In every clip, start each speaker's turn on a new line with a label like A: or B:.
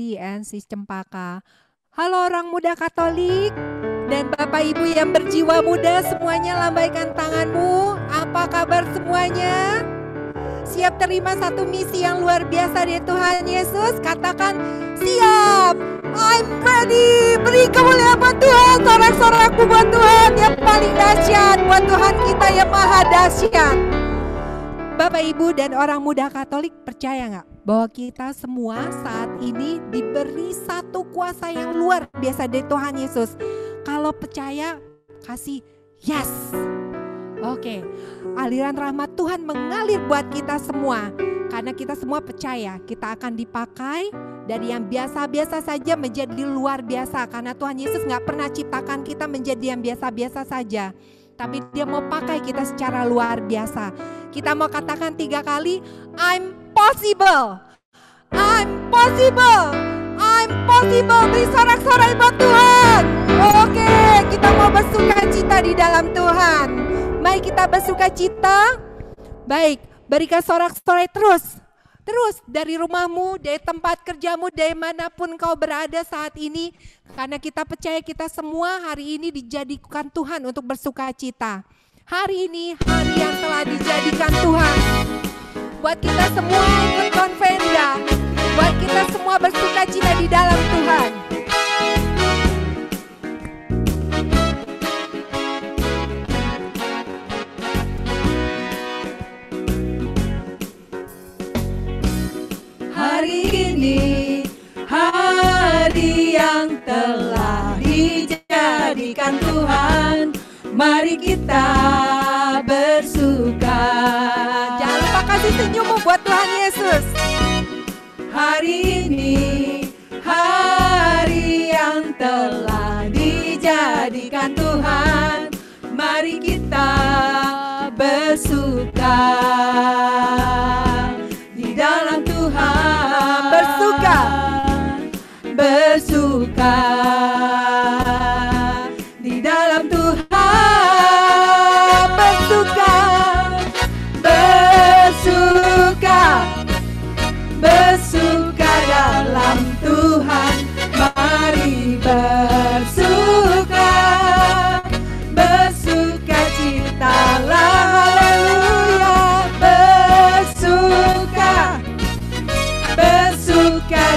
A: Cindy and Sis Cempaka. Halo orang muda Katolik dan Bapak Ibu yang berjiwa muda, semuanya lambaikan tanganmu. Apa kabar semuanya? Siap terima satu misi yang luar biasa dari Tuhan Yesus? Katakan siap. I'm ready. Beri kemuliaan buat Tuhan, sorak-sorakku buat Tuhan yang paling dahsyat, buat Tuhan kita yang maha dahsyat. Bapak Ibu dan orang muda Katolik, percaya nggak bahwa kita semua saat ini diberi satu kuasa yang luar biasa dari Tuhan Yesus? Kalau percaya, kasih yes. Oke, aliran rahmat Tuhan mengalir buat kita semua. Karena kita semua percaya kita akan dipakai dari yang biasa-biasa saja menjadi luar biasa. Karena Tuhan Yesus gak pernah ciptakan kita menjadi yang biasa-biasa saja, tapi Dia mau pakai kita secara luar biasa. Kita mau katakan 3 kali, I'm possible, I'm possible, I'm possible. Beri sorak-sorai buat Tuhan. Oke, kita mau bersukacita di dalam Tuhan. Mari kita bersukacita. Baik, berikan sorak-sorai terus dari rumahmu, dari tempat kerjamu, dari manapun kau berada saat ini. Karena kita percaya kita semua hari ini dijadikan Tuhan untuk bersukacita. Hari ini hari yang telah dijadikan Tuhan buat kita semua ikut konvenda, buat kita semua bersukacita di dalam Tuhan.
B: Hari ini hari yang telah dijadikan Tuhan, mari kita bersuka.
A: Jangan lupa kasih senyummu buat Tuhan Yesus.
B: Hari ini hari yang telah dijadikan Tuhan, mari kita bersuka di dalam Tuhan. Bersuka di dalam Tuhan. Bersuka dalam Tuhan. Mari bersuka, bersukacitalah, haleluya. Bersuka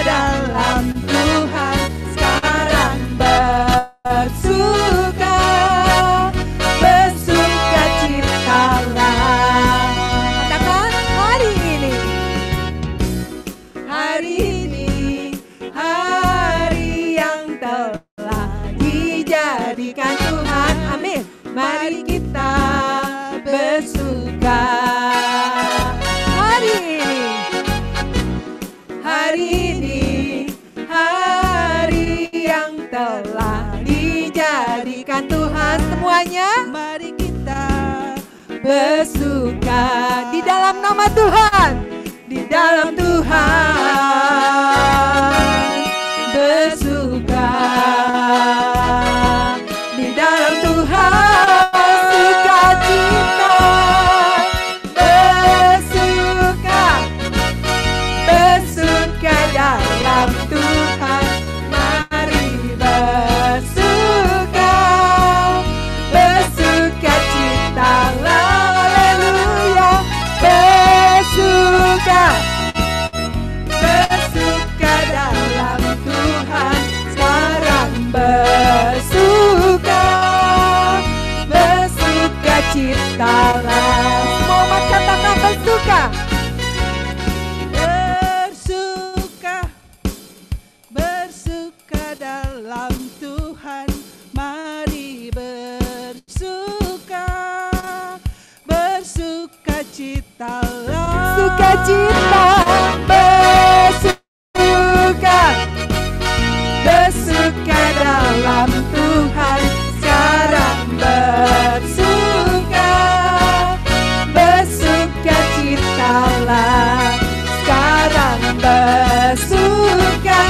B: dalam Tuhan. Sekarang bersuka, bersukacitalah. Katakan hari ini hari yang telah dijadikan Tuhan. Amin. Mari kita bersuka. Hari ini hari yang telah dijadikan Tuhan. Semuanya mari kita bersuka di dalam nama Tuhan, di dalam Tuhan. Bersuka di dalam Tuhan. Sukacita, bersuka dalam Tuhan. Mari bersuka, bersukacitalah, haleluya. Bersuka dalam Tuhan. Sekarang bersuka, bersukacitalah. Semua umat katakan bersuka. Bersuka dalam Tuhan. Mari bersuka, bersukacitalah. Sukacita, bersuka dalam Tuhan. Sekarang bersuka, bersukacitalah. Sekarang bersuka,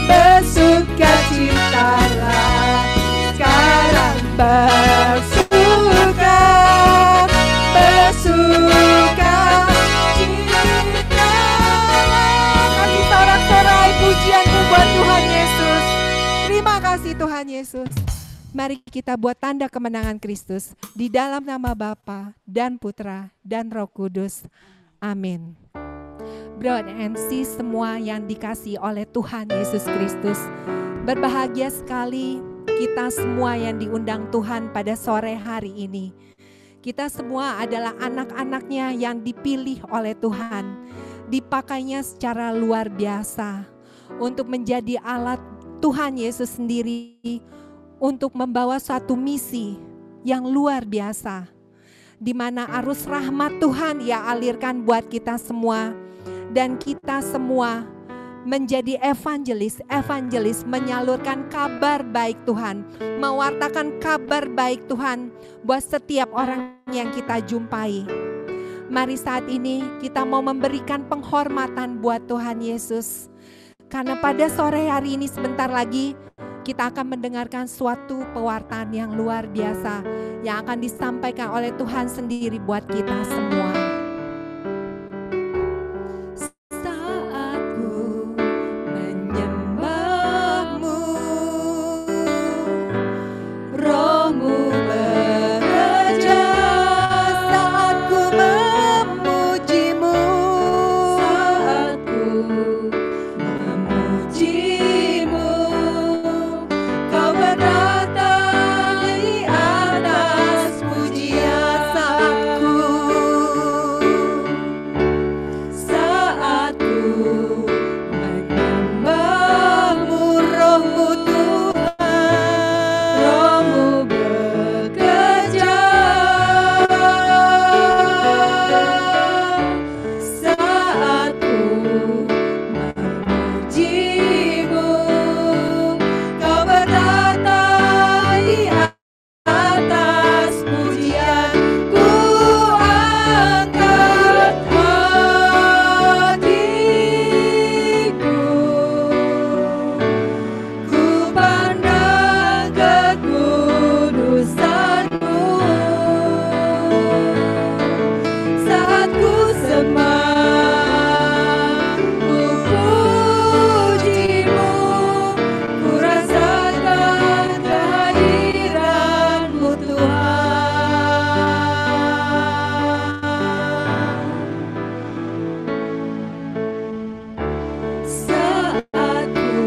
B: bersukacitalah. Sekarang bersuka, bersukacitalah. Kasih sorak-sorai
A: Yesus. Mari kita buat tanda kemenangan Kristus di dalam nama Bapa dan Putra dan Roh Kudus. Amin. Brother and sis semua yang dikasihi oleh Tuhan Yesus Kristus, berbahagia sekali kita semua yang diundang Tuhan pada sore hari ini. Kita semua adalah anak-anaknya yang dipilih oleh Tuhan, dipakainya secara luar biasa untuk menjadi alat Tuhan Yesus sendiri untuk membawa suatu misi yang luar biasa, di mana arus rahmat Tuhan Ia alirkan buat kita semua, dan kita semua menjadi evangelis menyalurkan kabar baik Tuhan, mewartakan kabar baik Tuhan buat setiap orang yang kita jumpai. Mari saat ini kita mau memberikan penghormatan buat Tuhan Yesus, karena pada sore hari ini sebentar lagi kita akan mendengarkan suatu pewartaan yang luar biasa yang akan disampaikan oleh Tuhan sendiri buat kita semua. Saat ku menyembahmu, Roh-Mu bekerja. Saat ku memujimu, saat ku memujimu, Kau berada di atas pujian. Saat ku menyembahmu, Roh-Mu Tuhan, Roh-Mu bekerja. Saat ku memujimu, Kau berada di atas pujian. Ku angkat hatiku, ku pandang kekudusan-Mu. Saat ku sembah, ku puji-Mu, ku rasakan kehadiran-Mu Tuhan. Saat ku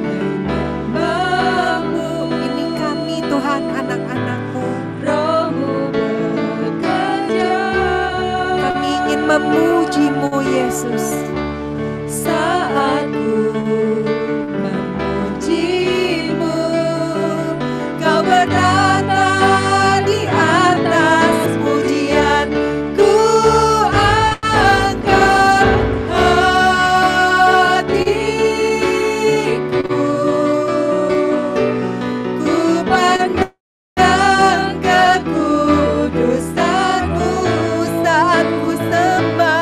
A: menyembahmu, ini kami Tuhan, anak-anak-Mu. Roh-Mu bekerja. Kami ingin memuji-Mu Yesus. Saat ku memuji-Mu, Kau berada di atas pujian. Ku angkat hatiku, ku pandang kekudusan-Mu. Saat ku sembah,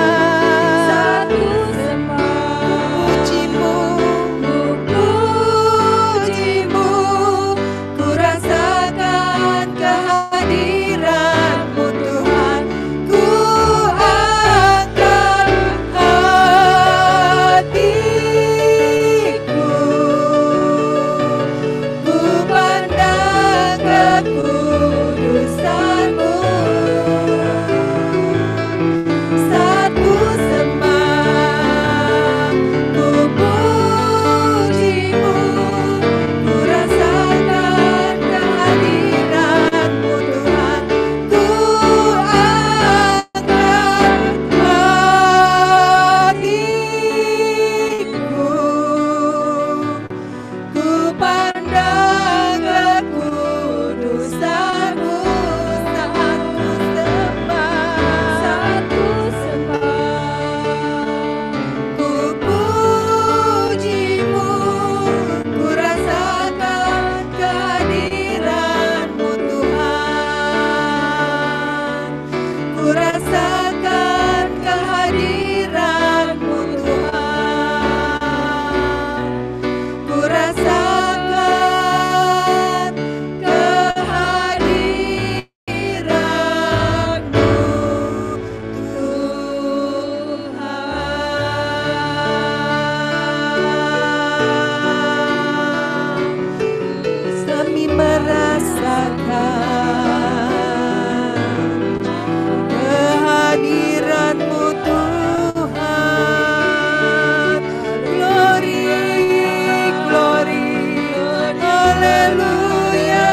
B: rasakan kehadiran-Mu Tuhan. Glory, glory, haleluya.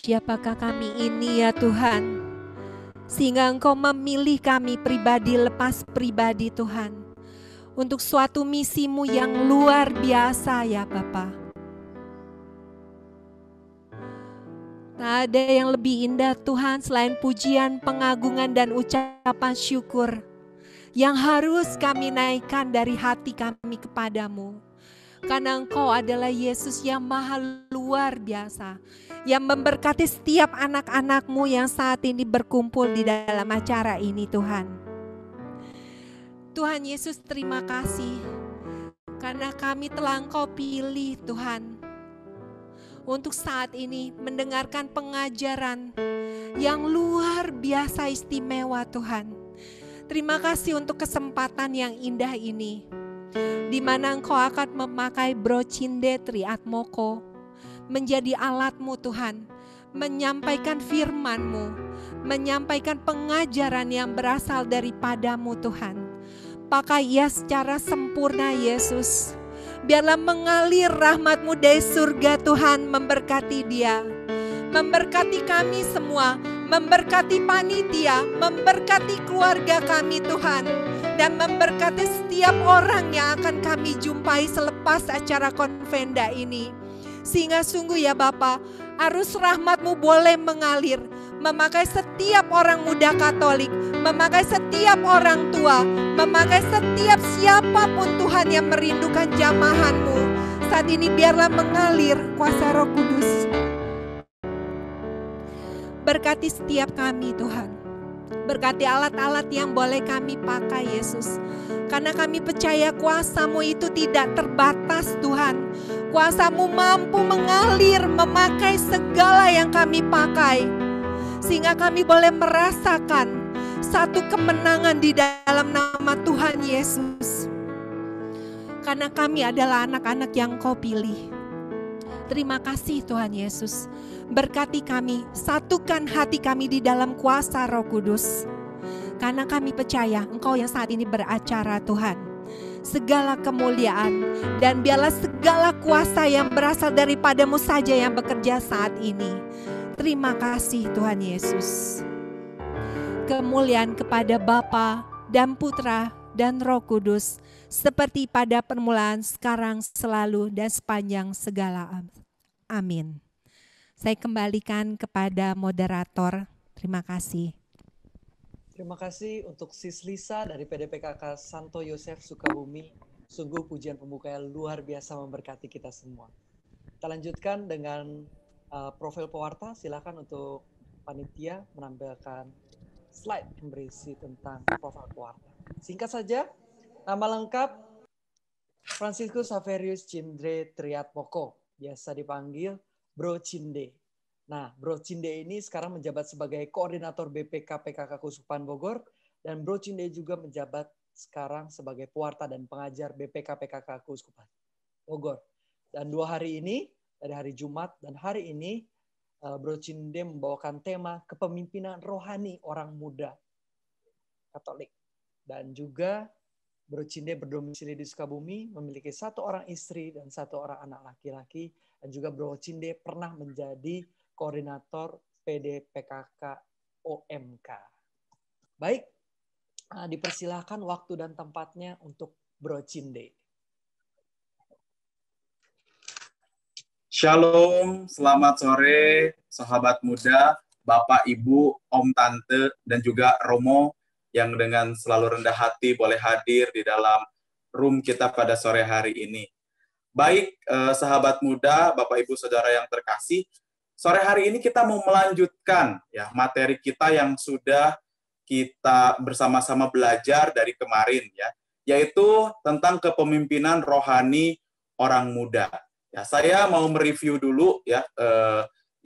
A: Siapakah kami ini ya Tuhan, sehingga Engkau memilih kami pribadi lepas pribadi Tuhan, untuk suatu misi-Mu yang luar biasa ya Bapa. Tak ada yang lebih indah Tuhan selain pujian, pengagungan dan ucapan syukur yang harus kami naikkan dari hati kami kepadamu. Karena Engkau adalah Yesus yang maha luar biasa, yang memberkati setiap anak-anak-Mu yang saat ini berkumpul di dalam acara ini Tuhan. Tuhan Yesus, terima kasih karena kami telah Engkau pilih Tuhan untuk saat ini mendengarkan pengajaran yang luar biasa istimewa Tuhan. Terima kasih untuk kesempatan yang indah ini, di mana Engkau akan memakai Bro Cinde Triatmoko menjadi alat-Mu Tuhan, menyampaikan firman-Mu, menyampaikan pengajaran yang berasal daripada-Mu Tuhan. Pakai ia secara sempurna Yesus, biarlah mengalir rahmat-Mu dari surga Tuhan, memberkati dia, memberkati kami semua, memberkati panitia, memberkati keluarga kami Tuhan, dan memberkati setiap orang yang akan kami jumpai selepas acara konvenda ini. Sehingga sungguh ya Bapa, arus rahmat-Mu boleh mengalir, memakai setiap orang muda Katolik, memakai setiap orang tua, memakai setiap siapapun Tuhan yang merindukan jamahan-Mu. saat ini biarlah mengalir kuasa Roh Kudus. Berkati setiap kami Tuhan. Berkati alat-alat yang boleh kami pakai Yesus. Karena kami percaya kuasa-Mu itu tidak terbatas Tuhan. Kuasa-Mu mampu mengalir, memakai segala yang kami pakai. Sehingga kami boleh merasakan satu kemenangan di dalam nama Tuhan Yesus. Karena kami adalah anak-anak yang Kau pilih. Terima kasih Tuhan Yesus. Berkati kami, satukan hati kami di dalam kuasa Roh Kudus. Karena kami percaya Engkau yang saat ini beracara Tuhan. Segala kemuliaan dan biarlah segala kuasa yang berasal daripada-Mu saja yang bekerja saat ini. Terima kasih Tuhan Yesus. Kemuliaan kepada Bapa dan Putra dan Roh Kudus. Seperti pada permulaan, sekarang, selalu, dan sepanjang segala. Amin. Saya kembalikan kepada moderator. Terima kasih.
C: Terima kasih untuk Sis Lisa dari PDPKK Santo Yosef Sukabumi. Sungguh pujian pembuka yang luar biasa memberkati kita semua. Kita lanjutkan dengan profil pewarta. Silakan untuk panitia menampilkan slide yang berisi tentang profil pewarta. Singkat saja, nama lengkap Franciscus Saverius Cindre Triatmoko, biasa dipanggil Bro Cinde. Nah, Bro Cinde ini sekarang menjabat sebagai koordinator BPK PKK Keuskupan Bogor, dan Bro Cinde juga menjabat sekarang sebagai pewarta dan pengajar BPK PKK Keuskupan Bogor. Dan 2 hari ini, dari hari Jumat dan hari ini, Bro Cinde membawakan tema kepemimpinan rohani orang muda Katolik. Dan juga Bro Cinde berdomisili di Sukabumi, memiliki 1 orang istri dan 1 orang anak laki-laki. Dan juga Bro Cinde pernah menjadi koordinator PDPKK OMK. Baik, dipersilahkan waktu dan tempatnya untuk Bro Cinde.
D: Shalom, selamat sore sahabat muda, Bapak, Ibu, Om, Tante, dan juga Romo yang dengan selalu rendah hati boleh hadir di dalam room kita pada sore hari ini. Baik, sahabat muda, Bapak, Ibu, Saudara yang terkasih, sore hari ini kita mau melanjutkan ya materi kita yang sudah kita bersama-sama belajar dari kemarin ya, yaitu tentang kepemimpinan rohani orang muda. Ya, saya mau mereview dulu ya,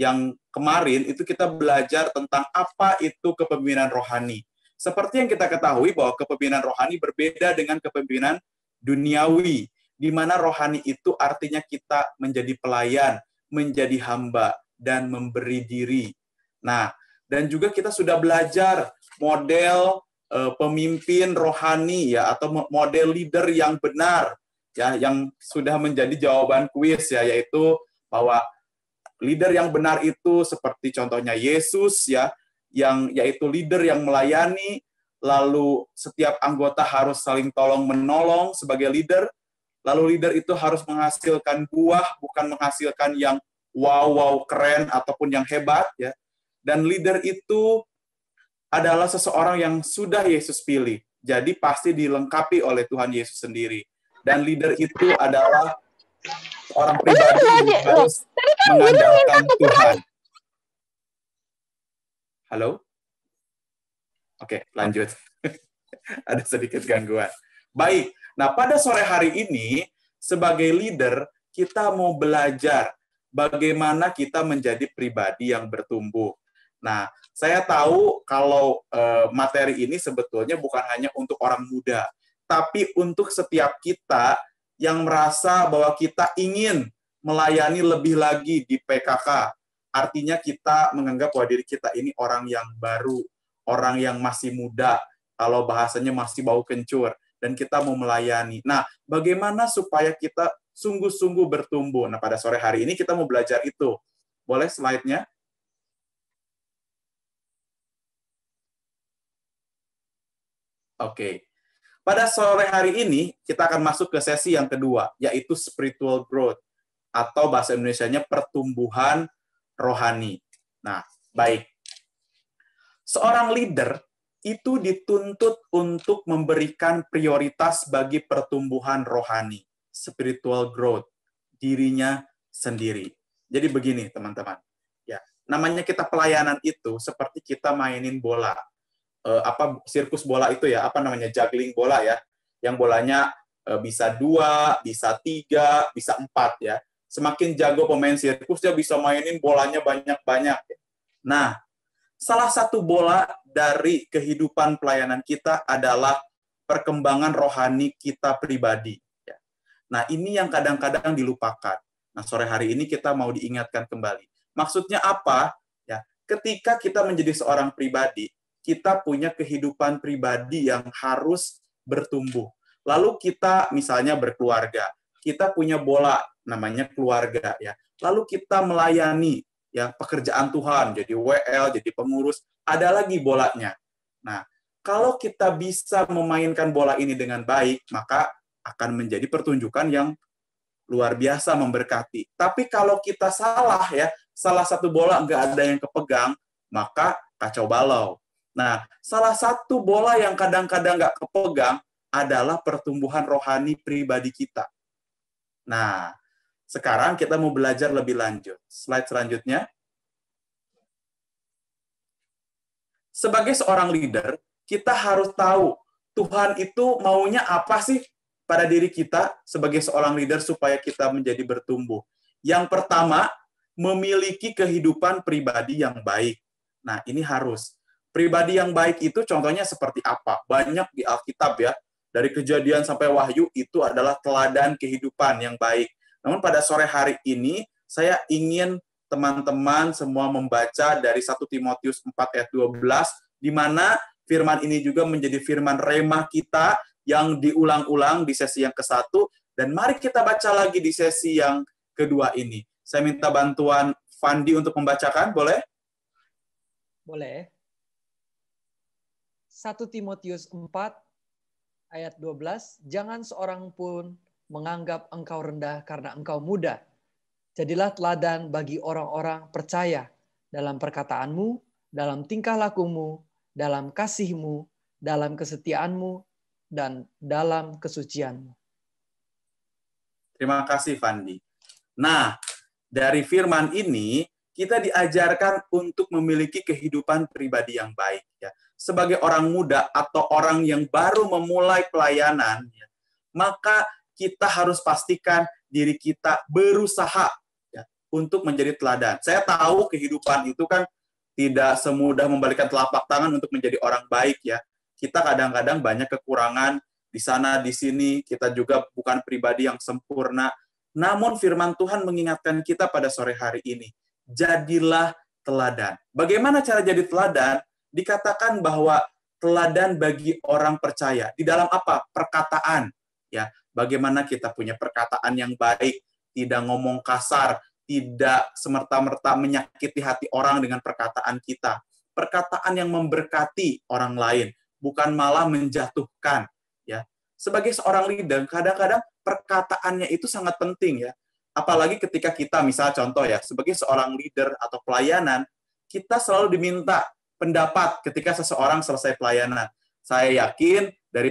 D: yang kemarin itu kita belajar tentang apa itu kepemimpinan rohani. Seperti yang kita ketahui bahwa kepemimpinan rohani berbeda dengan kepemimpinan duniawi, di mana rohani itu artinya kita menjadi pelayan, menjadi hamba, dan memberi diri. Nah, dan juga kita sudah belajar model pemimpin rohani ya, atau model leader yang benar ya, yang sudah menjadi jawaban kuis ya, yaitu bahwa leader yang benar itu seperti contohnya Yesus ya, yang yaitu leader yang melayani, lalu setiap anggota harus saling tolong-menolong sebagai leader, lalu leader itu harus menghasilkan buah, bukan menghasilkan yang wow keren ataupun yang hebat ya. Dan leader itu adalah seseorang yang sudah Yesus pilih. Jadi pasti dilengkapi oleh Tuhan Yesus sendiri. Dan leader itu adalah orang pribadi yang harus mengandalkan Tuhan. Halo? Oke, lanjut. Ada sedikit gangguan. Baik, nah pada sore hari ini, sebagai leader, kita mau belajar bagaimana kita menjadi pribadi yang bertumbuh. Nah, saya tahu kalau materi ini sebetulnya bukan hanya untuk orang muda, tapi untuk setiap kita yang merasa bahwa kita ingin melayani lebih lagi di PKK. Artinya kita menganggap bahwa diri kita ini orang yang baru, orang yang masih muda, kalau bahasanya masih bau kencur, dan kita mau melayani. Nah, bagaimana supaya kita sungguh-sungguh bertumbuh? Nah, pada sore hari ini kita mau belajar itu. Boleh slide-nya? Oke. Pada sore hari ini, kita akan masuk ke sesi yang kedua, yaitu spiritual growth, atau bahasa Indonesianya pertumbuhan rohani. Nah, baik. Seorang leader itu dituntut untuk memberikan prioritas bagi pertumbuhan rohani, spiritual growth. dirinya sendiri. Jadi begini, teman-teman. Ya, namanya kita pelayanan itu seperti kita mainin bola. Sirkus bola itu ya, apa namanya, juggling bola ya. Yang bolanya bisa 2, bisa 3, bisa 4 ya. Semakin jago pemain sirkus, dia bisa mainin bolanya banyak-banyak. Nah, salah satu bola dari kehidupan pelayanan kita adalah perkembangan rohani kita pribadi. Nah, ini yang kadang-kadang dilupakan. Nah, sore hari ini kita mau diingatkan kembali. Maksudnya apa? Ya, ketika kita menjadi seorang pribadi, kita punya kehidupan pribadi yang harus bertumbuh. Lalu kita misalnya berkeluarga, kita punya bola namanya keluarga ya. Lalu kita melayani ya pekerjaan Tuhan, jadi WL, jadi pengurus, ada lagi bolanya. Nah, kalau kita bisa memainkan bola ini dengan baik, maka akan menjadi pertunjukan yang luar biasa memberkati. Tapi kalau kita salah ya, salah satu bola nggak ada yang kepegang, maka kacau balau. Nah, salah satu bola yang kadang-kadang nggak kepegang adalah pertumbuhan rohani pribadi kita. Nah, sekarang kita mau belajar lebih lanjut. Slide selanjutnya. Sebagai seorang leader, kita harus tahu Tuhan itu maunya apa sih pada diri kita sebagai seorang leader supaya kita menjadi bertumbuh. Yang pertama, memiliki kehidupan pribadi yang baik. Nah, ini harus. Pribadi yang baik itu contohnya seperti apa? Banyak di Alkitab ya. Dari Kejadian sampai Wahyu itu adalah teladan kehidupan yang baik. Namun pada sore hari ini, saya ingin teman-teman semua membaca dari 1 Timotius 4 ayat 12, di mana firman ini juga menjadi firman rema kita yang diulang-ulang di sesi yang ke-1, dan mari kita baca lagi di sesi yang kedua ini. Saya minta bantuan Fandi untuk membacakan, boleh?
C: Boleh. 1 Timotius 4 ayat 12, jangan seorang pun menganggap engkau rendah karena engkau muda. Jadilah teladan bagi orang-orang percaya dalam perkataanmu, dalam tingkah lakumu, dalam kasihmu, dalam kesetiaanmu, dan dalam kesucianmu.
D: Terima kasih, Fandi. Nah, dari firman ini, kita diajarkan untuk memiliki kehidupan pribadi yang baik. Ya. Sebagai orang muda atau orang yang baru memulai pelayanan, ya, maka kita harus pastikan diri kita berusaha ya, untuk menjadi teladan. Saya tahu kehidupan itu kan tidak semudah membalikan telapak tangan untuk menjadi orang baik ya. Kita kadang-kadang banyak kekurangan di sana, di sini. Kita juga bukan pribadi yang sempurna. Namun firman Tuhan mengingatkan kita pada sore hari ini. Jadilah teladan. Bagaimana cara jadi teladan? Dikatakan bahwa teladan bagi orang percaya. Di dalam apa? Perkataan. Ya, bagaimana kita punya perkataan yang baik, tidak ngomong kasar, tidak semerta-merta menyakiti hati orang dengan perkataan kita. Perkataan yang memberkati orang lain, bukan malah menjatuhkan. Ya, sebagai seorang leader, kadang-kadang perkataannya itu sangat penting ya. Apalagi ketika kita, misalnya contoh ya, sebagai seorang leader atau pelayanan, kita selalu diminta pendapat ketika seseorang selesai pelayanan. Saya yakin dari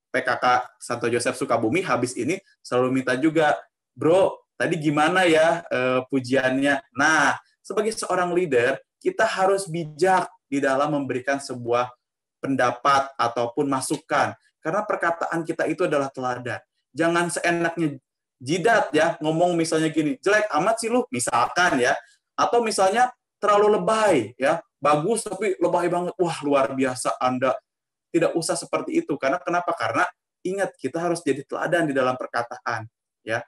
D: PKK Santo Yosef Sukabumi habis ini selalu minta juga, bro, tadi gimana ya pujiannya? Nah, sebagai seorang leader, kita harus bijak di dalam memberikan sebuah pendapat ataupun masukan. Karena perkataan kita itu adalah teladan. Jangan seenaknya jidat ya, ngomong misalnya gini, jelek amat sih lu, misalkan ya. Atau misalnya terlalu lebay ya, bagus tapi lebay banget. Wah, luar biasa Anda. Tidak usah seperti itu. Karena kenapa? Karena ingat, kita harus jadi teladan di dalam perkataan ya.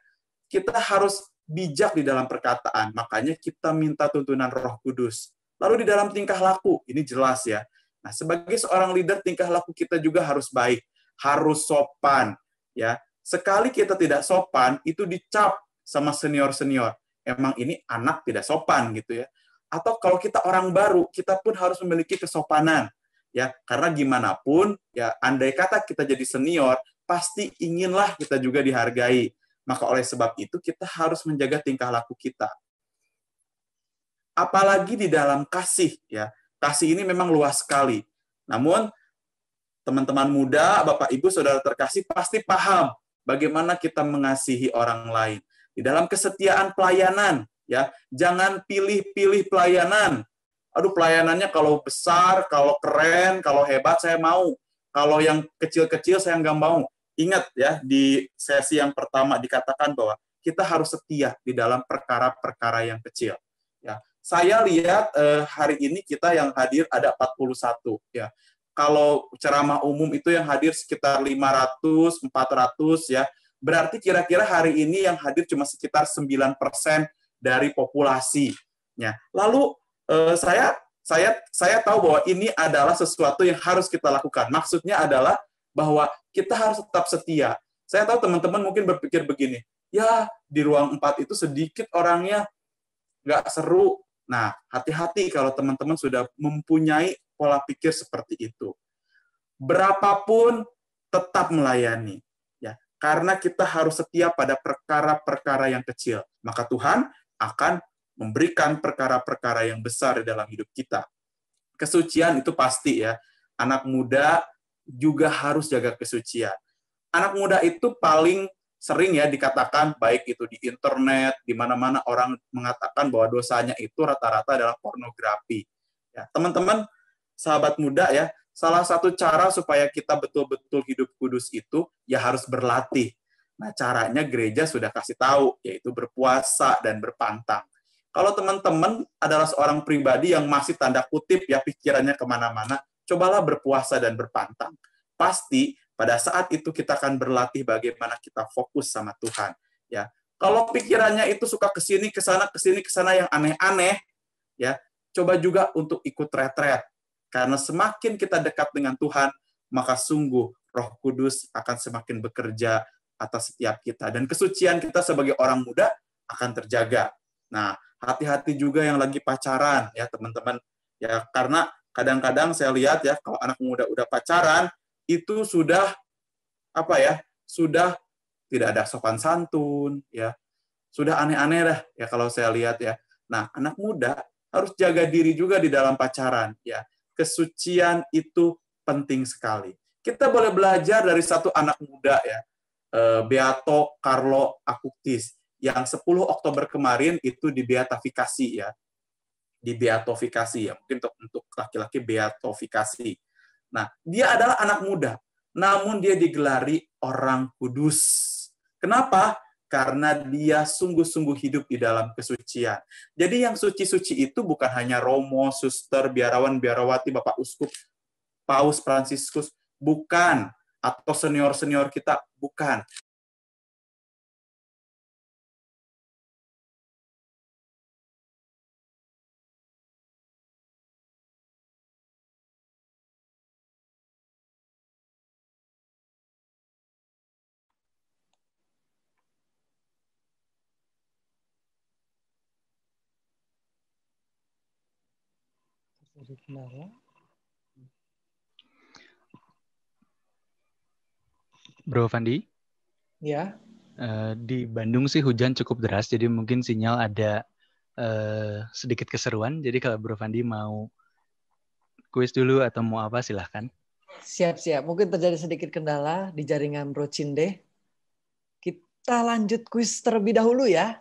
D: Kita harus bijak di dalam perkataan. Makanya kita minta tuntunan Roh Kudus. Lalu di dalam tingkah laku, ini jelas ya. Nah, sebagai seorang leader, tingkah laku kita juga harus baik, harus sopan ya. Sekali kita tidak sopan, itu dicap sama senior-senior. Emang ini anak tidak sopan gitu ya. Atau kalau kita orang baru, kita pun harus memiliki kesopanan. Ya, karena gimana pun, ya andai kata kita jadi senior, pasti inginlah kita juga dihargai. Maka oleh sebab itu, kita harus menjaga tingkah laku kita. Apalagi di dalam kasih. Ya, kasih ini memang luas sekali. Namun, teman-teman muda, Bapak Ibu, Saudara terkasih, pasti paham bagaimana kita mengasihi orang lain. Di dalam kesetiaan pelayanan, ya, jangan pilih-pilih pelayanan. Aduh, pelayanannya kalau besar, kalau keren, kalau hebat saya mau. Kalau yang kecil-kecil saya nggak mau. Ingat ya, di sesi yang pertama dikatakan bahwa kita harus setia di dalam perkara-perkara yang kecil. Ya, saya lihat hari ini kita yang hadir ada 41. Ya, kalau ceramah umum itu yang hadir sekitar 500, 400 ya. Berarti kira-kira hari ini yang hadir cuma sekitar 9% dari populasinya. Lalu saya tahu bahwa ini adalah sesuatu yang harus kita lakukan. Maksudnya adalah bahwa kita harus tetap setia. Saya tahu teman-teman mungkin berpikir begini, ya di ruang 4 itu sedikit orangnya, nggak seru. Nah, hati-hati kalau teman-teman sudah mempunyai pola pikir seperti itu. Berapapun tetap melayani, ya, karena kita harus setia pada perkara-perkara yang kecil. Maka Tuhan akan memberikan perkara-perkara yang besar di dalam hidup kita. Kesucian itu pasti ya. Anak muda juga harus jaga kesucian. Anak muda itu paling sering ya dikatakan, baik itu di internet, di mana-mana orang mengatakan bahwa dosanya itu rata-rata adalah pornografi. Ya, teman-teman, sahabat muda ya, salah satu cara supaya kita betul-betul hidup kudus itu ya harus berlatih. Nah, caranya gereja sudah kasih tahu, yaitu berpuasa dan berpantang. Kalau teman-teman adalah seorang pribadi yang masih tanda kutip ya pikirannya kemana-mana, cobalah berpuasa dan berpantang. Pasti pada saat itu kita akan berlatih bagaimana kita fokus sama Tuhan. Ya, kalau pikirannya itu suka kesini kesana yang aneh-aneh, ya coba juga untuk ikut retret. Karena semakin kita dekat dengan Tuhan, maka sungguh Roh Kudus akan semakin bekerja atas setiap kita. Dan kesucian kita sebagai orang muda akan terjaga. Nah, hati-hati juga yang lagi pacaran, ya teman-teman. Ya, karena kadang-kadang saya lihat ya, kalau anak muda udah pacaran, itu sudah, sudah tidak ada sopan santun, ya. Sudah aneh-aneh dah, ya kalau saya lihat ya. Nah, anak muda harus jaga diri juga di dalam pacaran, ya. Kesucian itu penting sekali. Kita boleh belajar dari satu anak muda ya, Beato Carlo Acutis, yang 10 Oktober kemarin itu dibeatifikasi ya. Dibeatifikasi ya, mungkin untuk laki-laki beatifikasi. Nah, dia adalah anak muda, namun dia digelari orang kudus. Kenapa? Karena dia sungguh-sungguh hidup di dalam kesucian. Jadi yang suci-suci itu bukan hanya romo, suster, biarawan, biarawati, Bapak Uskup, Paus Fransiskus, bukan, atau senior-senior kita, bukan.
E: Bro Fandi?
C: Ya.
E: Di Bandung sih hujan cukup deras, jadi mungkin sinyal ada sedikit keseruan. Jadi kalau Bro Fandi mau kuis dulu atau mau apa, silahkan.
C: Siap-siap. Mungkin terjadi sedikit kendala di jaringan Bro Cinde. Kita lanjut kuis terlebih dahulu ya.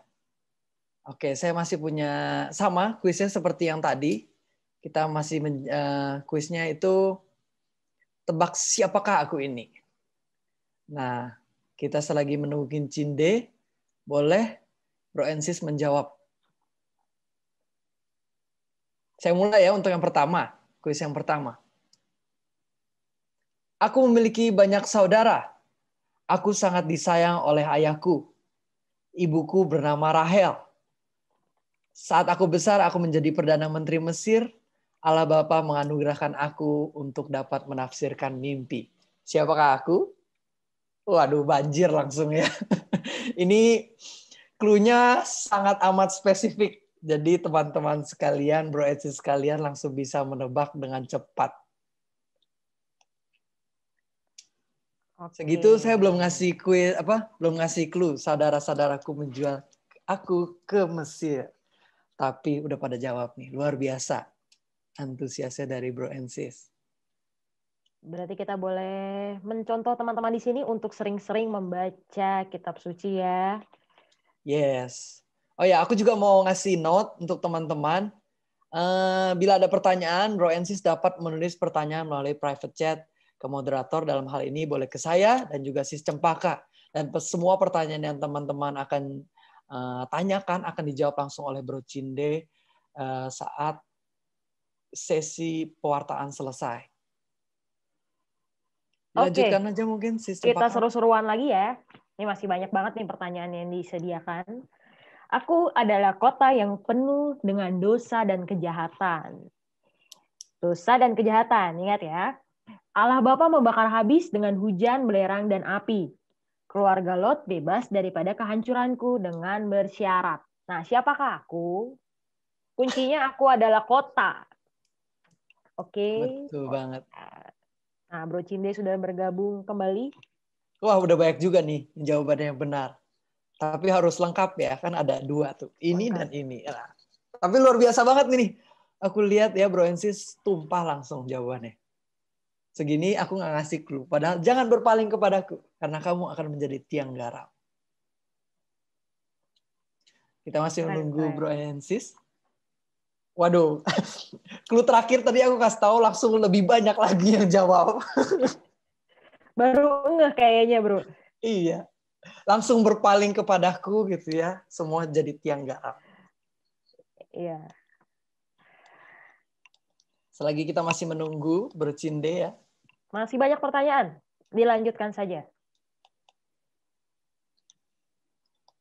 C: Oke, saya masih punya sama kuisnya seperti yang tadi. Kita masih kuisnya itu tebak siapakah aku ini. Nah, kita selagi menungguin Cinde, boleh Bro Ensis menjawab. Saya mulai ya untuk yang pertama, kuis yang pertama. Aku memiliki banyak saudara. Aku sangat disayang oleh ayahku. Ibuku bernama Rahel. Saat aku besar, aku menjadi Perdana Menteri Mesir. Allah Bapa menganugerahkan aku untuk dapat menafsirkan mimpi. Siapakah aku? Waduh, banjir langsung ya. Ini clue-nya sangat amat spesifik. Jadi teman-teman sekalian, Bro Edsi sekalian langsung bisa menebak dengan cepat. Segitu saya belum ngasih belum ngasih clue. Saudara-saudaraku menjual aku ke Mesir. Tapi udah pada jawab nih, luar biasa antusiasnya dari Bro Ensis.
F: Berarti kita boleh mencontoh teman-teman di sini untuk sering-sering membaca kitab suci ya.
C: Yes. Oh ya, aku juga mau ngasih note untuk teman-teman. Bila ada pertanyaan, Bro and Sis dapat menulis pertanyaan melalui private chat ke moderator. Dalam hal ini boleh ke saya dan juga Sis Cempaka. Dan semua pertanyaan yang teman-teman akan tanyakan akan dijawab langsung oleh Bro Cinde saat sesi pewartaan selesai. Lanjutkan aja mungkin Sis
F: Kita
C: Cempaka.
F: seru-seruan lagi ya. Ini masih banyak banget nih pertanyaan yang disediakan. Aku adalah kota yang penuh dengan dosa dan kejahatan. Dosa dan kejahatan, ingat ya. Allah Bapa membakar habis dengan hujan, belerang, dan api. Keluarga Lot bebas daripada kehancuranku dengan bersyarat. Nah, siapakah aku? Kuncinya aku adalah kota. Oke.
C: Betul banget.
F: Nah, Bro Cinde sudah bergabung kembali.
C: Wah, udah banyak juga nih jawabannya yang benar. Tapi harus lengkap ya, kan ada 2 tuh. Ini lengkap. Dan ini. Nah, tapi luar biasa banget nih. Aku lihat ya Bro and Sis tumpah langsung jawabannya. Segini aku nggak ngasih clue. Padahal jangan berpaling kepadaku. Karena kamu akan menjadi tiang garam. Kita masih menunggu Bro and Sis. Waduh, clue terakhir tadi aku kasih tahu langsung lebih banyak lagi yang jawab.
F: Baru ngeh kayaknya, Bro.
C: Iya. Langsung berpaling kepadaku gitu ya. Semua jadi tiang garam.
F: Iya.
C: Selagi kita masih menunggu Bro Cinde ya.
F: Masih banyak pertanyaan. Dilanjutkan saja.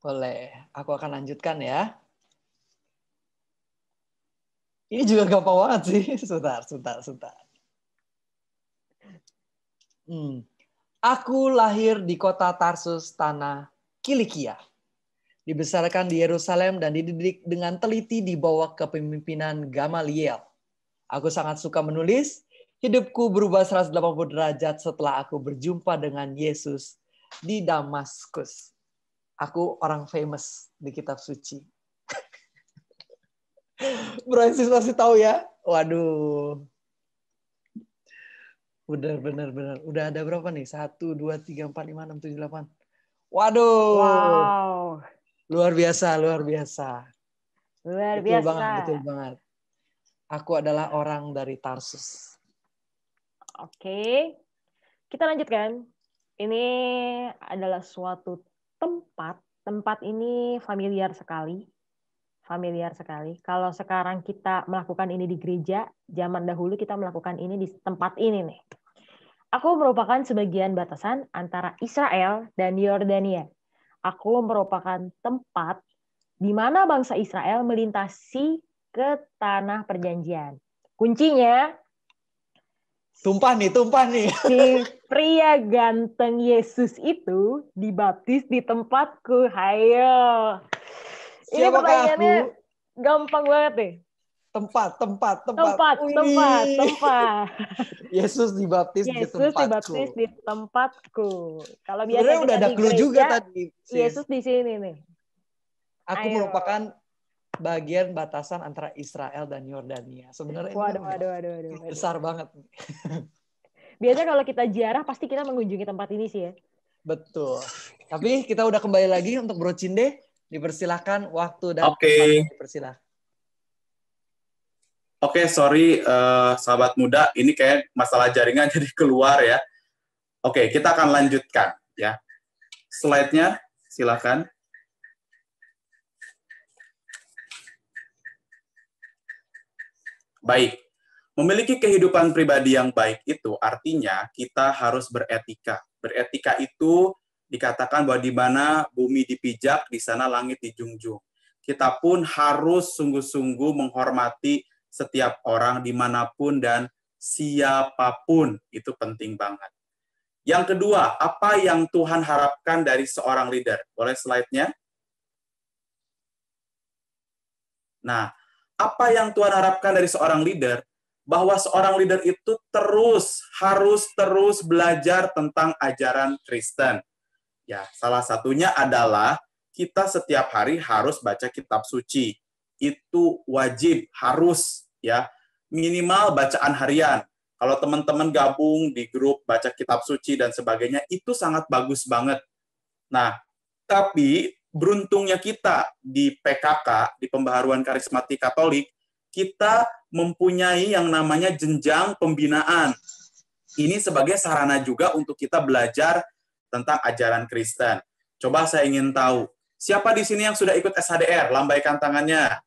C: Boleh. Aku akan lanjutkan ya. Ini juga gampang banget sih. Sebentar. Aku lahir di kota Tarsus, tanah Kilikia. Dibesarkan di Yerusalem dan dididik dengan teliti di bawah kepemimpinan Gamaliel. Aku sangat suka menulis. Hidupku berubah 180 derajat setelah aku berjumpa dengan Yesus di Damaskus. Aku orang famous di kitab suci. Bro Sis masih tahu ya? Waduh. Benar. Udah ada berapa nih? 1, 2, 3, 4, 5, 6, 7, 8. Waduh.
F: Wow.
C: Luar biasa. Betul banget. Aku adalah orang dari Tarsus.
F: Oke. Kita lanjutkan. Ini adalah suatu tempat. Tempat ini familiar sekali. Kalau sekarang kita melakukan ini di gereja, zaman dahulu kita melakukan ini di tempat ini nih. Aku merupakan sebagian batasan antara Israel dan Yordania. Aku merupakan tempat di mana bangsa Israel melintasi ke tanah perjanjian. Kuncinya
C: tumpah nih.
F: Si pria ganteng Yesus itu dibaptis di tempatku. Hayo. Ini pertanyaannya gampang banget deh.
C: Tempat. Yesus dibaptis
F: di tempatku. Kalau biasa
C: sebenarnya
F: kita
C: udah ada clue juga tadi.
F: Yesus di sini nih.
C: Aku merupakan bagian batasan antara Israel dan Yordania. Sebenarnya
F: waduh.
C: Besar banget.
F: Biasanya kalau kita ziarah pasti kita mengunjungi tempat ini sih ya.
C: Betul. Tapi kita udah kembali lagi untuk Bro Cinde. Dipersilahkan waktu dan dipersilahkan.
D: Oke, sorry sahabat muda, ini kayak masalah jaringan jadi keluar ya. Oke, kita akan lanjutkan ya. Slide-nya silakan. Baik. Memiliki kehidupan pribadi yang baik itu artinya kita harus beretika. Beretika itu dikatakan bahwa di mana bumi dipijak, di sana langit dijunjung. Kita pun harus sungguh-sungguh menghormati setiap orang dimanapun dan siapapun. Itu penting banget. Yang kedua, apa yang Tuhan harapkan dari seorang leader? Boleh slide-nya? Nah, apa yang Tuhan harapkan dari seorang leader? Bahwa seorang leader itu harus terus belajar tentang ajaran Kristen. Ya, salah satunya adalah kita setiap hari harus baca kitab suci. Itu wajib, harus ya. Minimal bacaan harian. Kalau teman-teman gabung di grup baca kitab suci dan sebagainya, itu sangat bagus banget. Nah, tapi beruntungnya kita di PKK, di Pembaharuan Karismatik Katolik, kita mempunyai yang namanya jenjang pembinaan. Ini sebagai sarana juga untuk kita belajar tentang ajaran Kristen. Coba saya ingin tahu, siapa di sini yang sudah ikut SHDR? Lambaikan tangannya.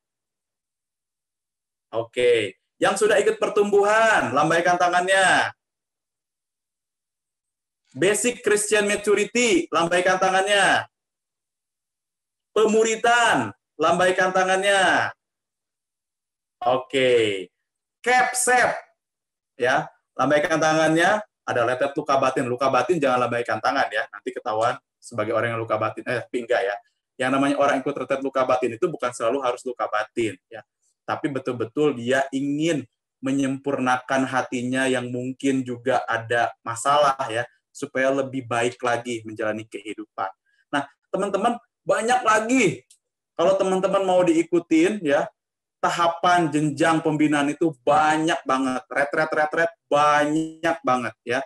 D: Oke. Yang sudah ikut pertumbuhan, lambaikan tangannya. Basic Christian Maturity, lambaikan tangannya. Pemuritan, lambaikan tangannya. Oke. Capsep, ya, lambaikan tangannya. Ada letret luka batin. Luka batin jangan lambaikan tangan ya, nanti ketahuan sebagai orang yang luka batin. Tapi enggak ya. Yang namanya orang ikut retret luka batin itu bukan selalu harus luka batin ya. Tapi betul-betul dia ingin menyempurnakan hatinya yang mungkin juga ada masalah ya, supaya lebih baik lagi menjalani kehidupan. Nah, teman-teman, banyak lagi. Kalau teman-teman mau diikutin ya, tahapan jenjang pembinaan itu banyak banget. Retret banyak banget ya.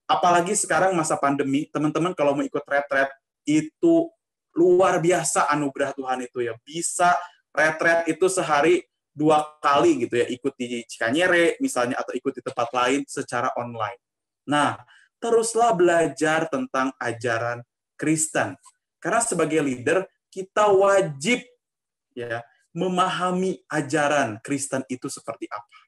D: Apalagi sekarang masa pandemi, teman-teman kalau mau ikut retret itu luar biasa anugerah Tuhan itu ya. Bisa retret itu sehari 2 kali gitu ya, ikut di Cikanyere misalnya atau ikut di tempat lain secara online. Nah, teruslah belajar tentang ajaran Kristen. Karena sebagai leader kita wajib ya memahami ajaran Kristen itu seperti apa.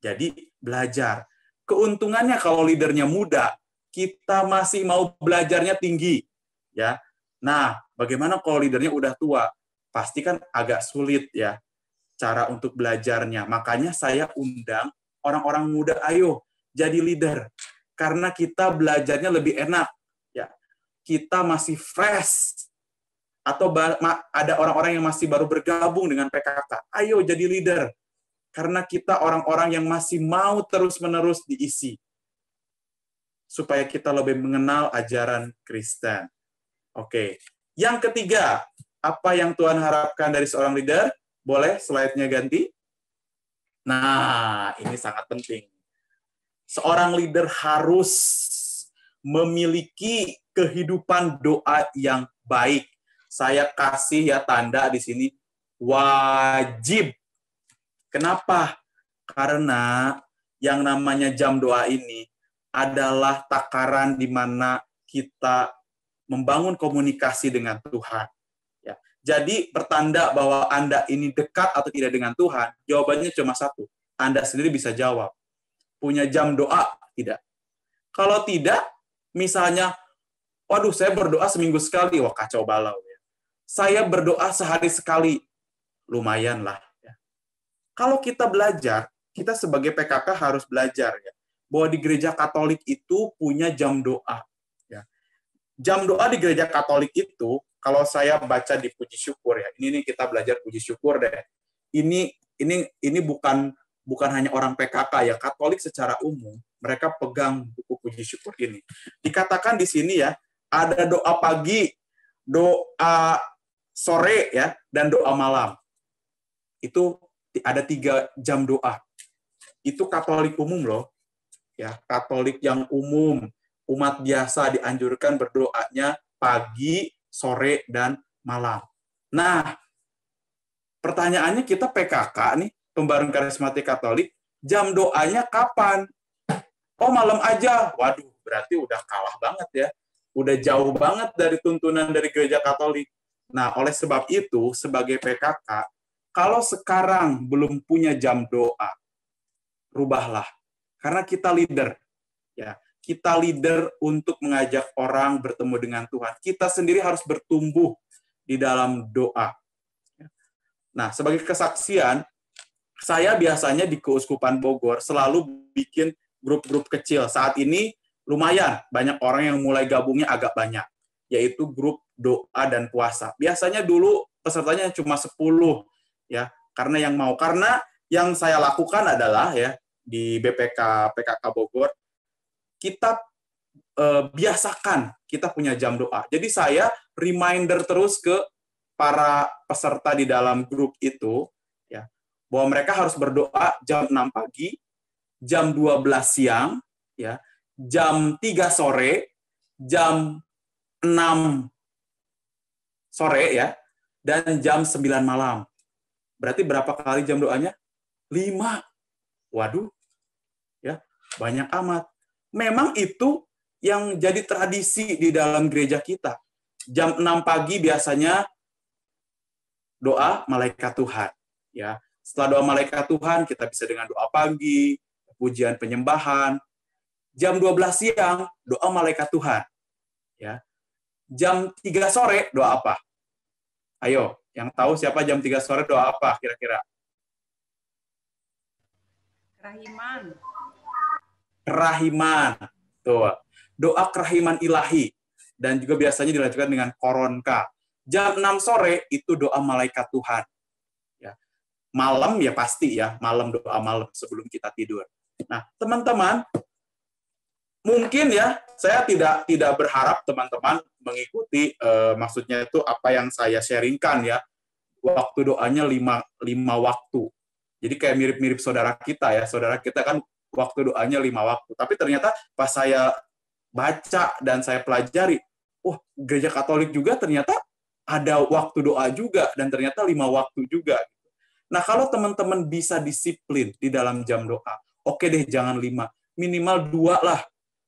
D: Jadi belajar. Keuntungannya kalau leadernya muda, kita masih mau belajarnya tinggi ya. Nah, bagaimana kalau leadernya udah tua? Pasti kan agak sulit ya cara untuk belajarnya. Makanya saya undang orang-orang muda, ayo jadi leader. Karena kita belajarnya lebih enak. Ya, kita masih fresh. Atau ada orang-orang yang masih baru bergabung dengan PKK. Ayo jadi leader. Karena kita orang-orang yang masih mau terus-menerus diisi. Supaya kita lebih mengenal ajaran Kristen. Oke. Yang ketiga, apa yang Tuhan harapkan dari seorang leader? Boleh slide-nya ganti? Nah, ini sangat penting. Seorang leader harus memiliki kehidupan doa yang baik. Saya kasih ya tanda di sini, wajib. Kenapa? Karena yang namanya jam doa ini adalah takaran di mana kita membangun komunikasi dengan Tuhan. Jadi pertanda bahwa Anda ini dekat atau tidak dengan Tuhan, jawabannya cuma satu. Anda sendiri bisa jawab. Punya jam doa? Tidak. Kalau tidak, misalnya, waduh saya berdoa seminggu sekali, wah kacau balau. Ya. Saya berdoa sehari sekali, lumayan lah. Ya. Kalau kita belajar, kita sebagai PKK harus belajar ya, bahwa di gereja Katolik itu punya jam doa. Ya. Jam doa di gereja Katolik itu, kalau saya baca di Puji Syukur ya, ini kita belajar Puji Syukur deh. Ini bukan hanya orang PKK ya, Katolik secara umum mereka pegang buku Puji Syukur ini. Dikatakan di sini ya, ada doa pagi, doa sore ya, dan doa malam. Itu ada 3 jam doa. Itu Katolik umum loh. Ya, Katolik yang umum, umat biasa dianjurkan berdoanya pagi, sore, dan malam. Nah, pertanyaannya kita PKK nih, Pembaharuan Karismatik Katolik, jam doanya kapan? Oh, malam aja. Waduh, berarti udah kalah banget ya. Udah jauh banget dari tuntunan dari gereja Katolik. Nah, oleh sebab itu, sebagai PKK, kalau sekarang belum punya jam doa, rubahlah. Karena kita leader. Ya. Kita leader untuk mengajak orang bertemu dengan Tuhan. Kita sendiri harus bertumbuh di dalam doa. Nah, sebagai kesaksian, saya biasanya di Keuskupan Bogor selalu bikin grup-grup kecil. Saat ini lumayan, banyak orang yang mulai gabungnya agak banyak, yaitu grup doa dan puasa. Biasanya dulu pesertanya cuma 10, ya, karena yang mau. Karena yang saya lakukan adalah ya di BPK PKK Bogor, kita biasakan kita punya jam doa. Jadi saya reminder terus ke para peserta di dalam grup itu ya, bahwa mereka harus berdoa jam 6 pagi, jam 12 siang, ya, jam 3 sore, jam 6 sore, ya, dan jam 9 malam. Berarti berapa kali jam doanya? 5. Waduh, ya, banyak amat. Memang itu yang jadi tradisi di dalam gereja kita. Jam 6 pagi biasanya doa malaikat Tuhan. Ya, setelah doa malaikat Tuhan, kita bisa dengan doa pagi, pujian penyembahan. Jam 12 siang, doa malaikat Tuhan. Ya. Jam 3 sore, doa apa? Ayo, yang tahu siapa jam 3 sore doa apa kira-kira?
B: Kerahiman.
D: Kerahiman. Tuh. Doa kerahiman ilahi. Dan juga biasanya dilanjutkan dengan koronka. Jam 6 sore itu doa malaikat Tuhan. Ya. Malam ya pasti ya, malam doa malam sebelum kita tidur. Nah, teman-teman, mungkin ya, saya tidak berharap teman-teman mengikuti maksudnya itu apa yang saya sharingkan ya. Waktu doanya 5 waktu. Jadi kayak mirip-mirip saudara kita ya. Saudara kita kan waktu doanya 5 waktu. Tapi ternyata pas saya baca dan saya pelajari, gereja Katolik juga ternyata ada waktu doa juga dan ternyata 5 waktu juga. Nah, kalau teman-teman bisa disiplin di dalam jam doa, oke deh jangan 5, minimal 2 lah,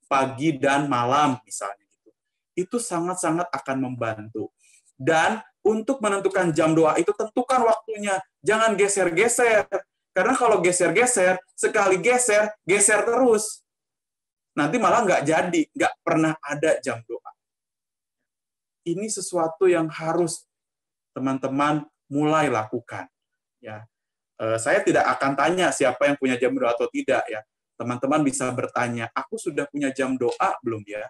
D: pagi dan malam misalnya gitu. Itu sangat-sangat akan membantu. Dan untuk menentukan jam doa itu tentukan waktunya, jangan geser-geser. Karena kalau geser-geser, sekali geser terus. Nanti malah nggak jadi, nggak pernah ada jam doa. Ini sesuatu yang harus teman-teman mulai lakukan. Ya, saya tidak akan tanya siapa yang punya jam doa atau tidak ya. Teman-teman bisa bertanya, aku sudah punya jam doa belum ya?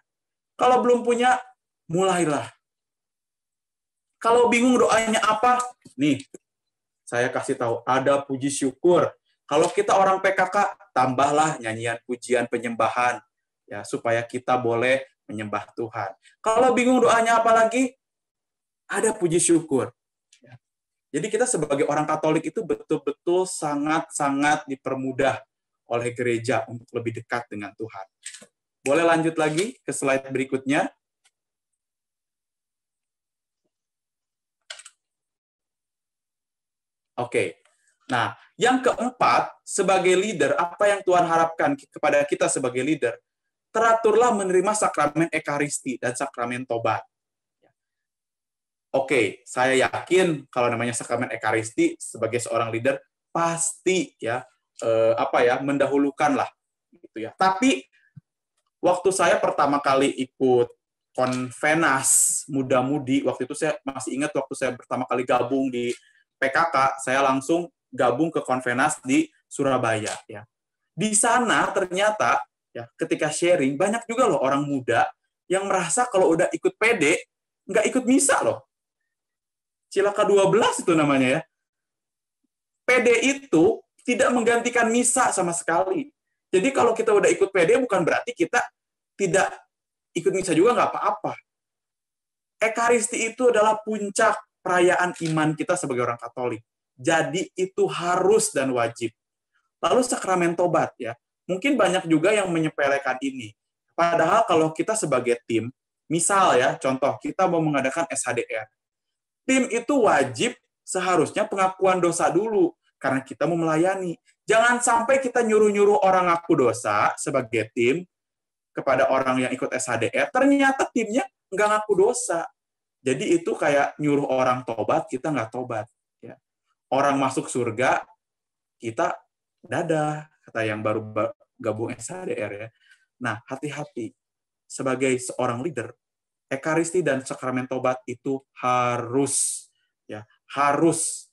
D: Kalau belum punya, mulailah. Kalau bingung doanya apa? Nih, saya kasih tahu, ada puji syukur. Kalau kita orang PKK, tambahlah nyanyian pujian penyembahan ya supaya kita boleh menyembah Tuhan. Kalau bingung doanya apa lagi? Ada puji syukur. Ya. Jadi kita sebagai orang Katolik itu betul-betul sangat-sangat dipermudah oleh gereja untuk lebih dekat dengan Tuhan. Boleh lanjut lagi ke slide berikutnya? Oke. Nah, yang keempat, sebagai leader, apa yang Tuhan harapkan kepada kita sebagai leader? Teraturlah menerima sakramen Ekaristi dan sakramen Tobat. Oke, saya yakin kalau namanya sakramen Ekaristi sebagai seorang leader pasti ya mendahulukan lah gitu ya. Tapi waktu saya pertama kali ikut konvenas muda-mudi, waktu itu saya masih ingat waktu saya pertama kali gabung di PKK, saya langsung gabung ke konvenas di Surabaya ya. Di sana ternyata ya ketika sharing banyak juga loh orang muda yang merasa kalau udah ikut PD nggak ikut misa loh. Cilaka 12 itu namanya ya. PD itu tidak menggantikan misa sama sekali. Jadi kalau kita udah ikut PD bukan berarti kita tidak ikut misa juga nggak apa-apa. Ekaristi itu adalah puncak perayaan iman kita sebagai orang Katolik. Jadi itu harus dan wajib. Lalu sakramen tobat ya. Mungkin banyak juga yang menyepelekan ini. Padahal kalau kita sebagai tim, misal ya, contoh kita mau mengadakan SHDR. Tim itu wajib seharusnya pengakuan dosa dulu karena kita mau melayani. Jangan sampai kita nyuruh-nyuruh orang ngaku dosa sebagai tim kepada orang yang ikut SHDR, ternyata timnya nggak ngaku dosa. Jadi itu kayak nyuruh orang tobat, kita nggak tobat. Ya. Orang masuk surga, kita dadah, kata yang baru gabung SHDR ya. Nah, hati-hati. Sebagai seorang leader, Ekaristi dan sakramen tobat itu harus. Ya, harus.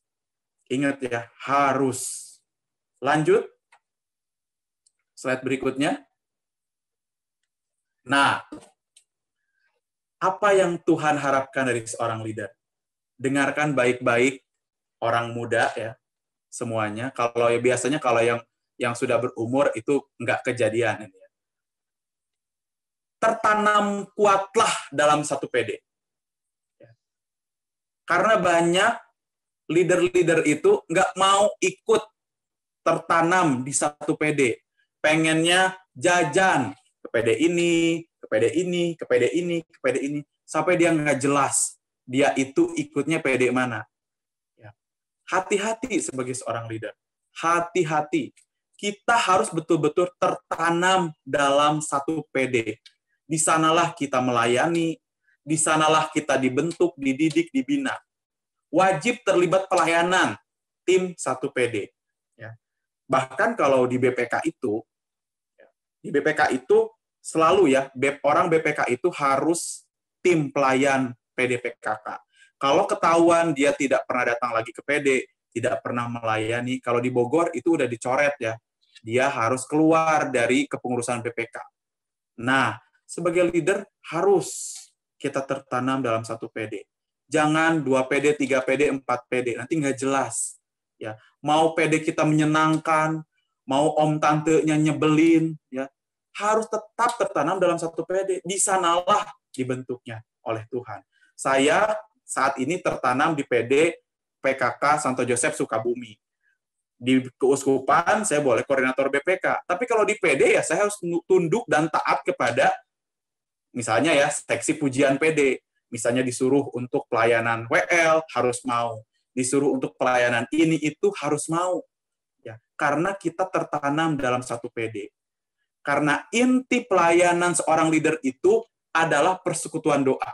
D: Ingat ya, harus. Lanjut. Slide berikutnya. Nah, apa yang Tuhan harapkan dari seorang leader? Dengarkan baik-baik orang muda ya, semuanya. Kalau ya biasanya kalau yang sudah berumur itu enggak kejadian ini ya. Tertanam kuatlah dalam satu PD. Karena banyak leader-leader itu enggak mau ikut tertanam di satu PD. pengennya jajan ke PD ini, ke PD ini, ke PD ini, ke PD ini, sampai dia nggak jelas dia itu ikutnya PD mana. Ya. Hati-hati sebagai seorang leader. Hati-hati. Kita harus betul-betul tertanam dalam satu PD. Di sanalah kita melayani, di sanalah kita dibentuk, dididik, dibina. Wajib terlibat pelayanan tim satu PD. Ya. Bahkan kalau di BPK itu, selalu ya, orang BPK itu harus tim pelayan PD PKK. Kalau ketahuan dia tidak pernah datang lagi ke PD, tidak pernah melayani, kalau di Bogor itu udah dicoret ya, dia harus keluar dari kepengurusan BPK. Nah, sebagai leader harus kita tertanam dalam satu PD. Jangan 2 PD, 3 PD, 4 PD, nanti nggak jelas. Ya, mau PD kita menyenangkan, mau om tantenya nyebelin, ya harus tetap tertanam dalam satu PD. Di sanalah dibentuknya oleh Tuhan. Saya saat ini tertanam di PD PKK Santo Yosef Sukabumi. Di keuskupan saya boleh koordinator BPK. Tapi kalau di PD ya saya harus tunduk dan taat kepada misalnya ya seksi pujian PD. Misalnya disuruh untuk pelayanan WL harus mau. Disuruh untuk pelayanan ini itu harus mau. Ya, karena kita tertanam dalam satu PD. Karena inti pelayanan seorang leader itu adalah persekutuan doa.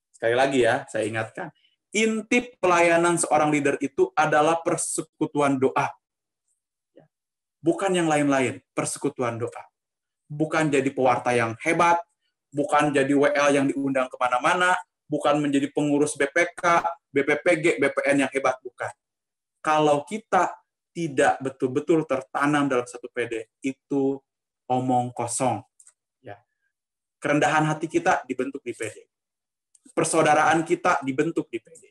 D: Sekali lagi ya, saya ingatkan. Inti pelayanan seorang leader itu adalah persekutuan doa. Bukan yang lain-lain, persekutuan doa. Bukan jadi pewarta yang hebat, bukan jadi WL yang diundang kemana-mana, bukan menjadi pengurus BPK, BPPG, BPN yang hebat, bukan. Kalau kita tidak betul-betul tertanam dalam satu PD, itu omong kosong. Ya. Kerendahan hati kita dibentuk di PD. Persaudaraan kita dibentuk di PD.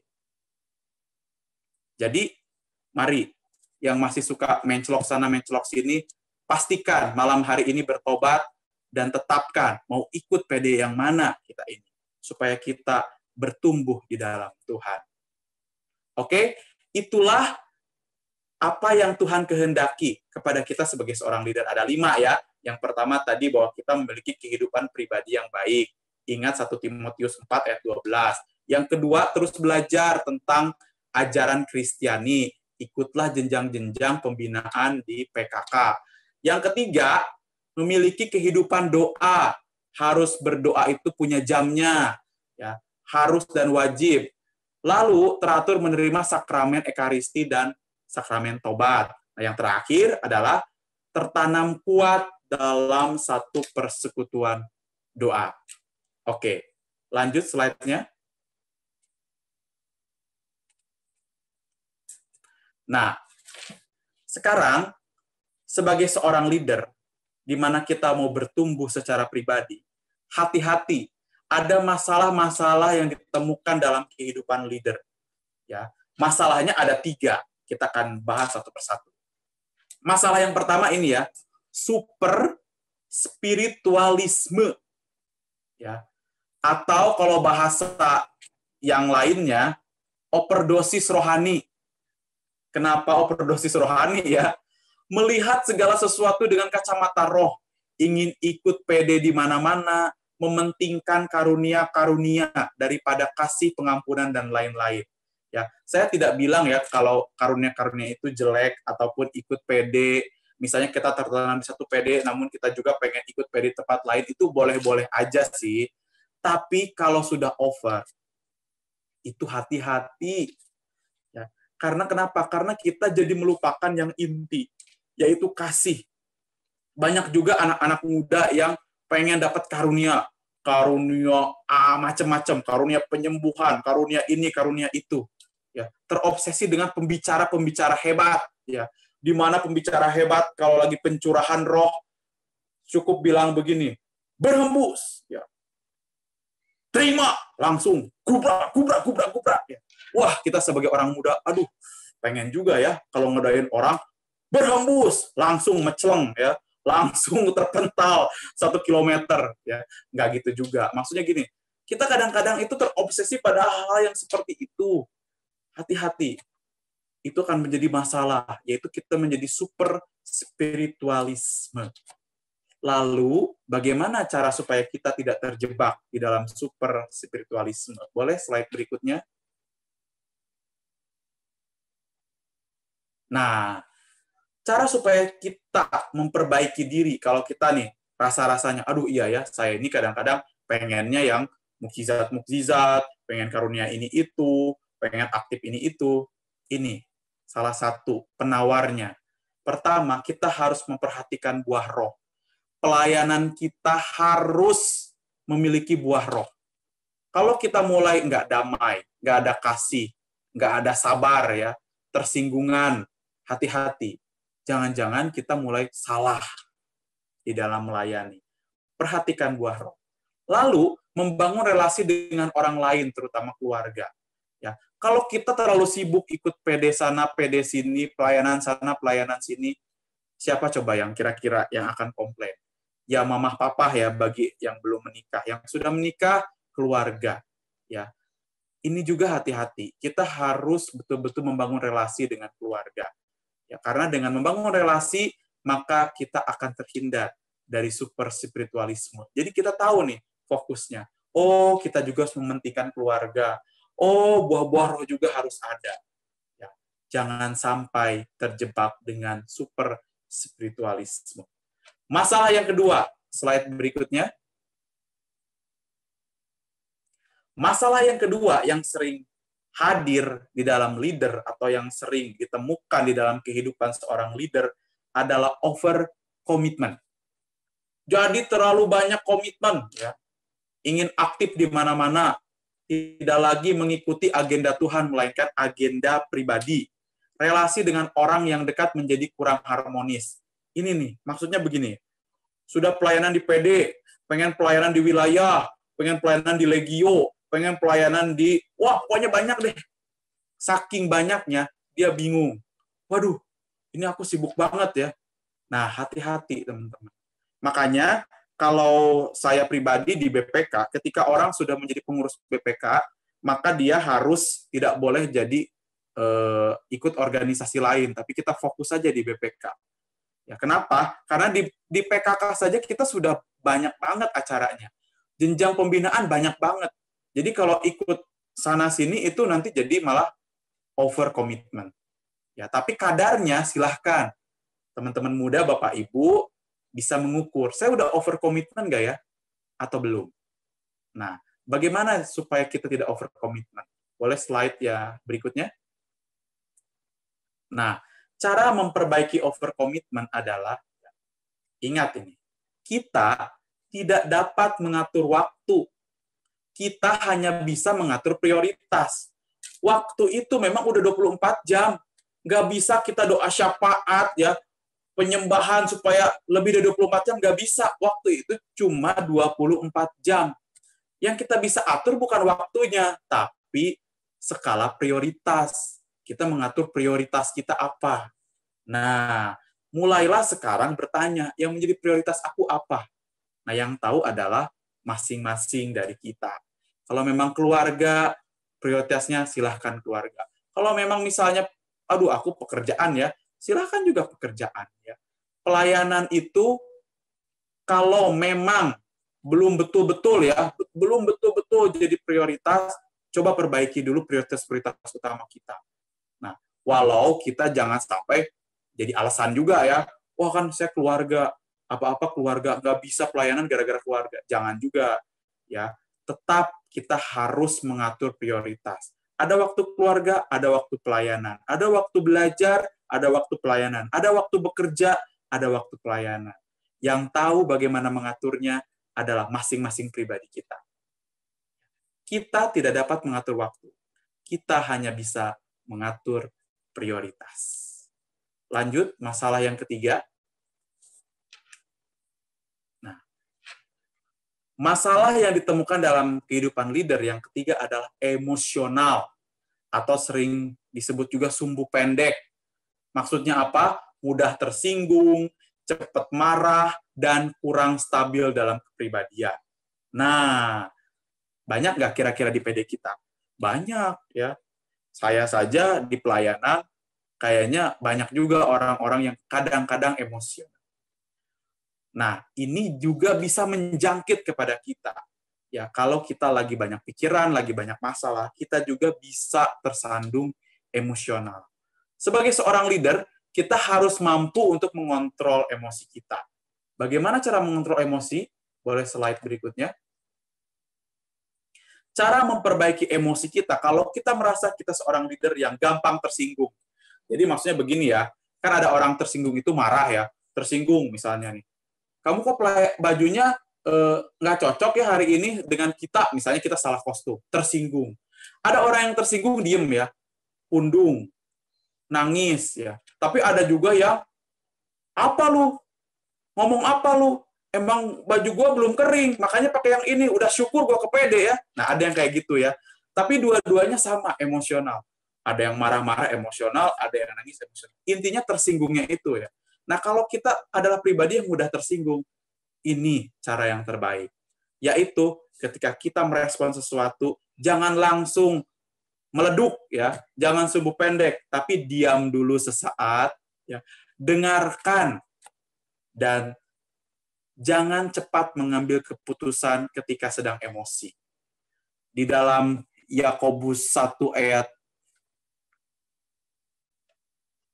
D: Jadi, mari yang masih suka mencelok sana, mencelok sini, pastikan malam hari ini bertobat dan tetapkan mau ikut PD yang mana kita ini. Supaya kita bertumbuh di dalam Tuhan. Oke, itulah apa yang Tuhan kehendaki kepada kita sebagai seorang leader. Ada 5 ya. Yang pertama tadi bahwa kita memiliki kehidupan pribadi yang baik. Ingat 1 Timotius 4 ayat 12. Yang kedua, terus belajar tentang ajaran Kristiani. Ikutlah jenjang-jenjang pembinaan di PKK. Yang ketiga, memiliki kehidupan doa. Harus berdoa itu punya jamnya. Ya, harus dan wajib. Lalu teratur menerima sakramen Ekaristi dan sakramen tobat. Nah, yang terakhir adalah tertanam kuat dalam satu persekutuan doa. Oke, lanjut slide-nya. Nah, sekarang sebagai seorang leader, di mana kita mau bertumbuh secara pribadi, hati-hati, ada masalah-masalah yang ditemukan dalam kehidupan leader. Ya, masalahnya ada 3. Kita akan bahas satu persatu. Masalah yang pertama ini ya, super spiritualisme. Ya. Atau kalau bahasa yang lainnya, overdosis rohani. Kenapa overdosis rohani ya? Melihat segala sesuatu dengan kacamata roh, ingin ikut PD di mana-mana, mementingkan karunia-karunia daripada kasih, pengampunan, dan lain-lain. Ya, saya tidak bilang ya kalau karunia-karunia itu jelek ataupun ikut PD. Misalnya kita tertanam di satu PD, namun kita juga pengen ikut PD tempat lain, itu boleh-boleh aja sih. Tapi kalau sudah over, itu hati-hati. Ya, karena kenapa? Karena kita jadi melupakan yang inti, yaitu kasih. Banyak juga anak-anak muda yang pengen dapat karunia macam-macam, karunia penyembuhan, karunia ini, karunia itu. Ya, terobsesi dengan pembicara-pembicara hebat. Ya, di mana pembicara hebat kalau lagi pencurahan roh cukup bilang begini, berhembus. Ya. Terima, langsung gubrak. Ya. Wah, kita sebagai orang muda, aduh, pengen juga ya kalau ngedain orang berhembus, langsung meceleng ya, langsung terpental 1 kilometer ya. Nggak gitu juga. Maksudnya gini, kita kadang-kadang itu terobsesi pada hal yang seperti itu. Hati-hati. Itu akan menjadi masalah, yaitu kita menjadi super spiritualisme. Lalu, bagaimana cara supaya kita tidak terjebak di dalam super spiritualisme? Boleh slide berikutnya? Nah, cara supaya kita memperbaiki diri, kalau kita nih, rasa-rasanya, aduh iya ya, saya ini kadang-kadang pengennya yang mukjizat-mukjizat, pengen karunia ini itu, pengen aktif ini itu. Ini salah satu penawarnya. Pertama, kita harus memperhatikan buah roh. Pelayanan kita harus memiliki buah roh. Kalau kita mulai nggak damai, nggak ada kasih, nggak ada sabar ya, tersinggungan, hati-hati. Jangan-jangan kita mulai salah di dalam melayani. Perhatikan buah roh. Lalu, membangun relasi dengan orang lain, terutama keluarga. Ya, kalau kita terlalu sibuk ikut PD sana, PD sini, pelayanan sana, pelayanan sini, siapa coba yang kira-kira yang akan komplain? Ya mamah papa ya bagi yang belum menikah. Yang sudah menikah, keluarga. Ya, ini juga hati-hati. Kita harus betul-betul membangun relasi dengan keluarga. Ya, karena dengan membangun relasi, maka kita akan terhindar dari super spiritualisme. Jadi kita tahu nih fokusnya. Oh, kita juga harus mementingkan keluarga. Oh, buah-buah roh juga harus ada. Ya, jangan sampai terjebak dengan super spiritualisme. Masalah yang kedua, slide berikutnya. Masalah yang kedua yang sering hadir di dalam leader atau yang sering ditemukan di dalam kehidupan seorang leader adalah over commitment. Jadi terlalu banyak komitmen, ya. Ingin aktif di mana-mana, tidak lagi mengikuti agenda Tuhan, melainkan agenda pribadi. Relasi dengan orang yang dekat menjadi kurang harmonis. Ini nih, maksudnya begini, sudah pelayanan di PD, pengen pelayanan di wilayah, pengen pelayanan di Legio, pengen pelayanan di, wah pokoknya banyak deh. Saking banyaknya, dia bingung. Waduh, ini aku sibuk banget ya. Nah, hati-hati teman-teman. Makanya, kalau saya pribadi di BPK, ketika orang sudah menjadi pengurus BPK, maka dia harus tidak boleh jadi ikut organisasi lain, tapi kita fokus saja di BPK. Ya, kenapa? Karena di PKK saja kita sudah banyak banget acaranya. Jenjang pembinaan banyak banget. Jadi kalau ikut sana-sini itu nanti jadi malah over commitment. Ya, tapi kadarnya silahkan. Teman-teman muda, Bapak Ibu, bisa mengukur. Saya udah over commitment nggak ya? Atau belum? Nah, bagaimana supaya kita tidak over commitment? Boleh slide ya berikutnya? Nah, cara memperbaiki over commitment adalah, ingat ini, kita tidak dapat mengatur waktu. Kita hanya bisa mengatur prioritas. Waktu itu memang udah 24 jam. Nggak bisa kita doa syafaat, ya, penyembahan supaya lebih dari 24 jam, nggak bisa. Waktu itu cuma 24 jam. Yang kita bisa atur bukan waktunya, tapi skala prioritas. Kita mengatur prioritas kita apa. Nah, mulailah sekarang bertanya, yang menjadi prioritas aku apa? Nah, yang tahu adalah masing-masing dari kita. Kalau memang keluarga, prioritasnya silahkan keluarga. Kalau memang misalnya, aduh aku pekerjaan ya, silahkan juga pekerjaan. Ya. Pelayanan itu, kalau memang belum betul-betul ya, belum betul-betul jadi prioritas, coba perbaiki dulu prioritas-prioritas utama kita. Nah, walau kita jangan sampai jadi alasan juga ya, wah kan saya keluarga, apa-apa keluarga, nggak bisa pelayanan gara-gara keluarga. Jangan juga, ya. Tetap kita harus mengatur prioritas. Ada waktu keluarga, ada waktu pelayanan. Ada waktu belajar, ada waktu pelayanan. Ada waktu bekerja, ada waktu pelayanan. Yang tahu bagaimana mengaturnya adalah masing-masing pribadi kita. Kita tidak dapat mengatur waktu. Kita hanya bisa mengatur prioritas. Lanjut, masalah yang ketiga. Nah, masalah yang ditemukan dalam kehidupan leader yang ketiga adalah emosional, atau sering disebut juga sumbu pendek. Maksudnya apa? Mudah tersinggung, cepat marah, dan kurang stabil dalam kepribadian. Nah, banyak nggak kira-kira di PD kita? Banyak, ya. Saya saja di pelayanan, kayaknya banyak juga orang-orang yang kadang-kadang emosional. Nah, ini juga bisa menjangkit kepada kita. Ya, kalau kita lagi banyak pikiran, lagi banyak masalah, kita juga bisa tersandung emosional. Sebagai seorang leader, kita harus mampu untuk mengontrol emosi kita. Bagaimana cara mengontrol emosi? Boleh slide berikutnya. Cara memperbaiki emosi kita, kalau kita merasa kita seorang leader yang gampang tersinggung. Jadi maksudnya begini ya, kan ada orang tersinggung itu marah ya, tersinggung misalnya nih. Kamu kok bajunya nggak cocok ya hari ini dengan kita, misalnya kita salah kostum, tersinggung. Ada orang yang tersinggung diem ya, pundung, nangis ya. Tapi ada juga yang, apa lu? Ngomong apa lu? Emang baju gua belum kering, makanya pakai yang ini, udah syukur gua kepede ya. Nah, ada yang kayak gitu ya. Tapi dua-duanya sama, emosional. Ada yang marah-marah emosional, ada yang nangis emosional. Intinya tersinggungnya itu ya. Nah, kalau kita adalah pribadi yang mudah tersinggung, ini cara yang terbaik. Yaitu ketika kita merespon sesuatu, jangan langsung meleduk ya, jangan sumbu pendek, tapi diam dulu sesaat ya. Dengarkan dan jangan cepat mengambil keputusan ketika sedang emosi. Di dalam Yakobus 1 ayat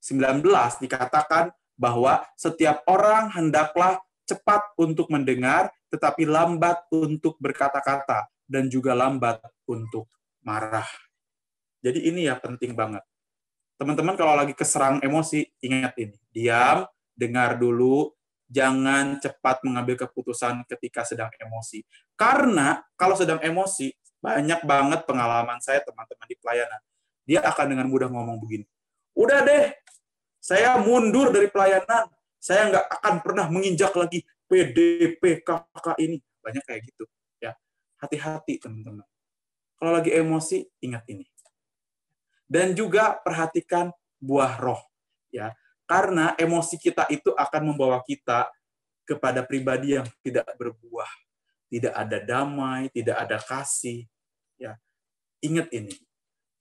D: 19 dikatakan bahwa setiap orang hendaklah cepat untuk mendengar, tetapi lambat untuk berkata-kata, dan juga lambat untuk marah. Jadi ini ya penting banget. Teman-teman kalau lagi keserang emosi, ingat ini. Diam, dengar dulu, jangan cepat mengambil keputusan ketika sedang emosi. Karena kalau sedang emosi, banyak banget pengalaman saya teman-teman di pelayanan. Dia akan dengan mudah ngomong begini. Udah deh, saya mundur dari pelayanan. Saya nggak akan pernah menginjak lagi PDPKK ini. Banyak kayak gitu. Ya, hati-hati teman-teman. Kalau lagi emosi, ingat ini. Dan juga perhatikan buah roh. Ya, karena emosi kita itu akan membawa kita kepada pribadi yang tidak berbuah. Tidak ada damai, tidak ada kasih. Ya. Ingat ini.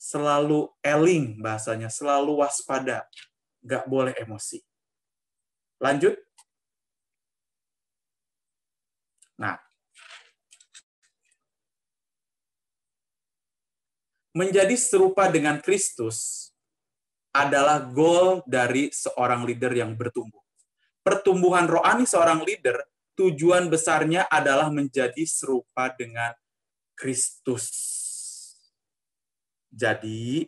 D: Selalu eling bahasanya, selalu waspada. Nggak boleh emosi. Lanjut. Nah. Menjadi serupa dengan Kristus adalah goal dari seorang leader yang bertumbuh. Pertumbuhan rohani seorang leader, tujuan besarnya adalah menjadi serupa dengan Kristus. Jadi,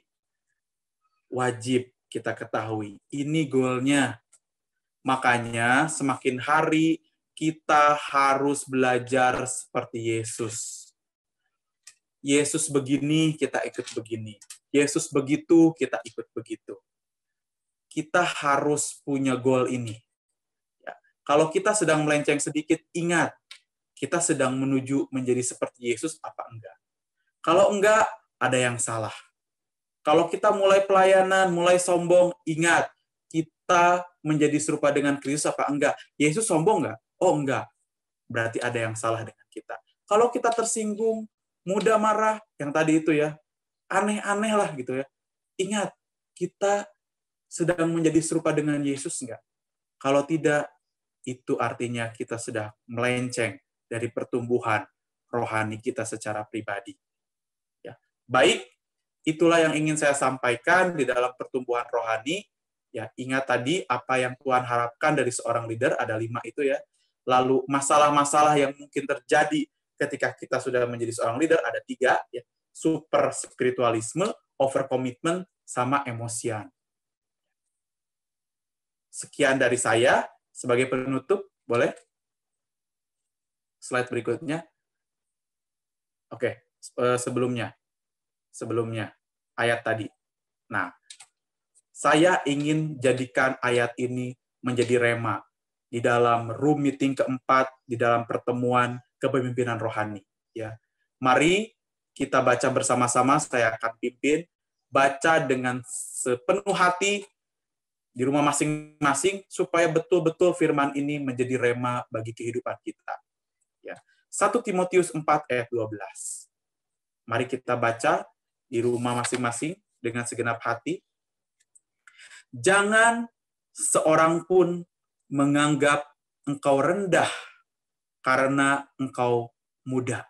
D: wajib kita ketahui, ini goalnya. Makanya, semakin hari kita harus belajar seperti Yesus. Yesus begini, kita ikut begini. Yesus begitu, kita ikut begitu. Kita harus punya goal ini. Ya. Kalau kita sedang melenceng sedikit, ingat, kita sedang menuju menjadi seperti Yesus apa enggak? Kalau enggak, ada yang salah. Kalau kita mulai pelayanan, mulai sombong, ingat, kita menjadi serupa dengan Kristus apa enggak? Yesus sombong enggak? Oh enggak. Berarti ada yang salah dengan kita. Kalau kita tersinggung, mudah marah, yang tadi itu ya, aneh-aneh lah gitu ya. Ingat, kita sedang menjadi serupa dengan Yesus enggak? Kalau tidak, itu artinya kita sudah melenceng dari pertumbuhan rohani kita secara pribadi. Ya. Baik, itulah yang ingin saya sampaikan di dalam pertumbuhan rohani. Ya, ingat tadi apa yang Tuhan harapkan dari seorang leader, ada 5 itu ya. Lalu masalah-masalah yang mungkin terjadi ketika kita sudah menjadi seorang leader ada 3 ya. Super spiritualisme, over commitment, sama emosian. Sekian dari saya sebagai penutup, boleh? Slide berikutnya. Oke, sebelumnya ayat tadi. Nah, saya ingin jadikan ayat ini menjadi rema di dalam room meeting keempat, di dalam pertemuan kepemimpinan rohani. Ya, mari kita baca bersama-sama. Saya akan pimpin, baca dengan sepenuh hati di rumah masing-masing supaya betul-betul firman ini menjadi rema bagi kehidupan kita. Ya, 1 Timotius 4 ayat 12. Mari kita baca di rumah masing-masing dengan segenap hati. Jangan seorang pun menganggap engkau rendah karena engkau muda.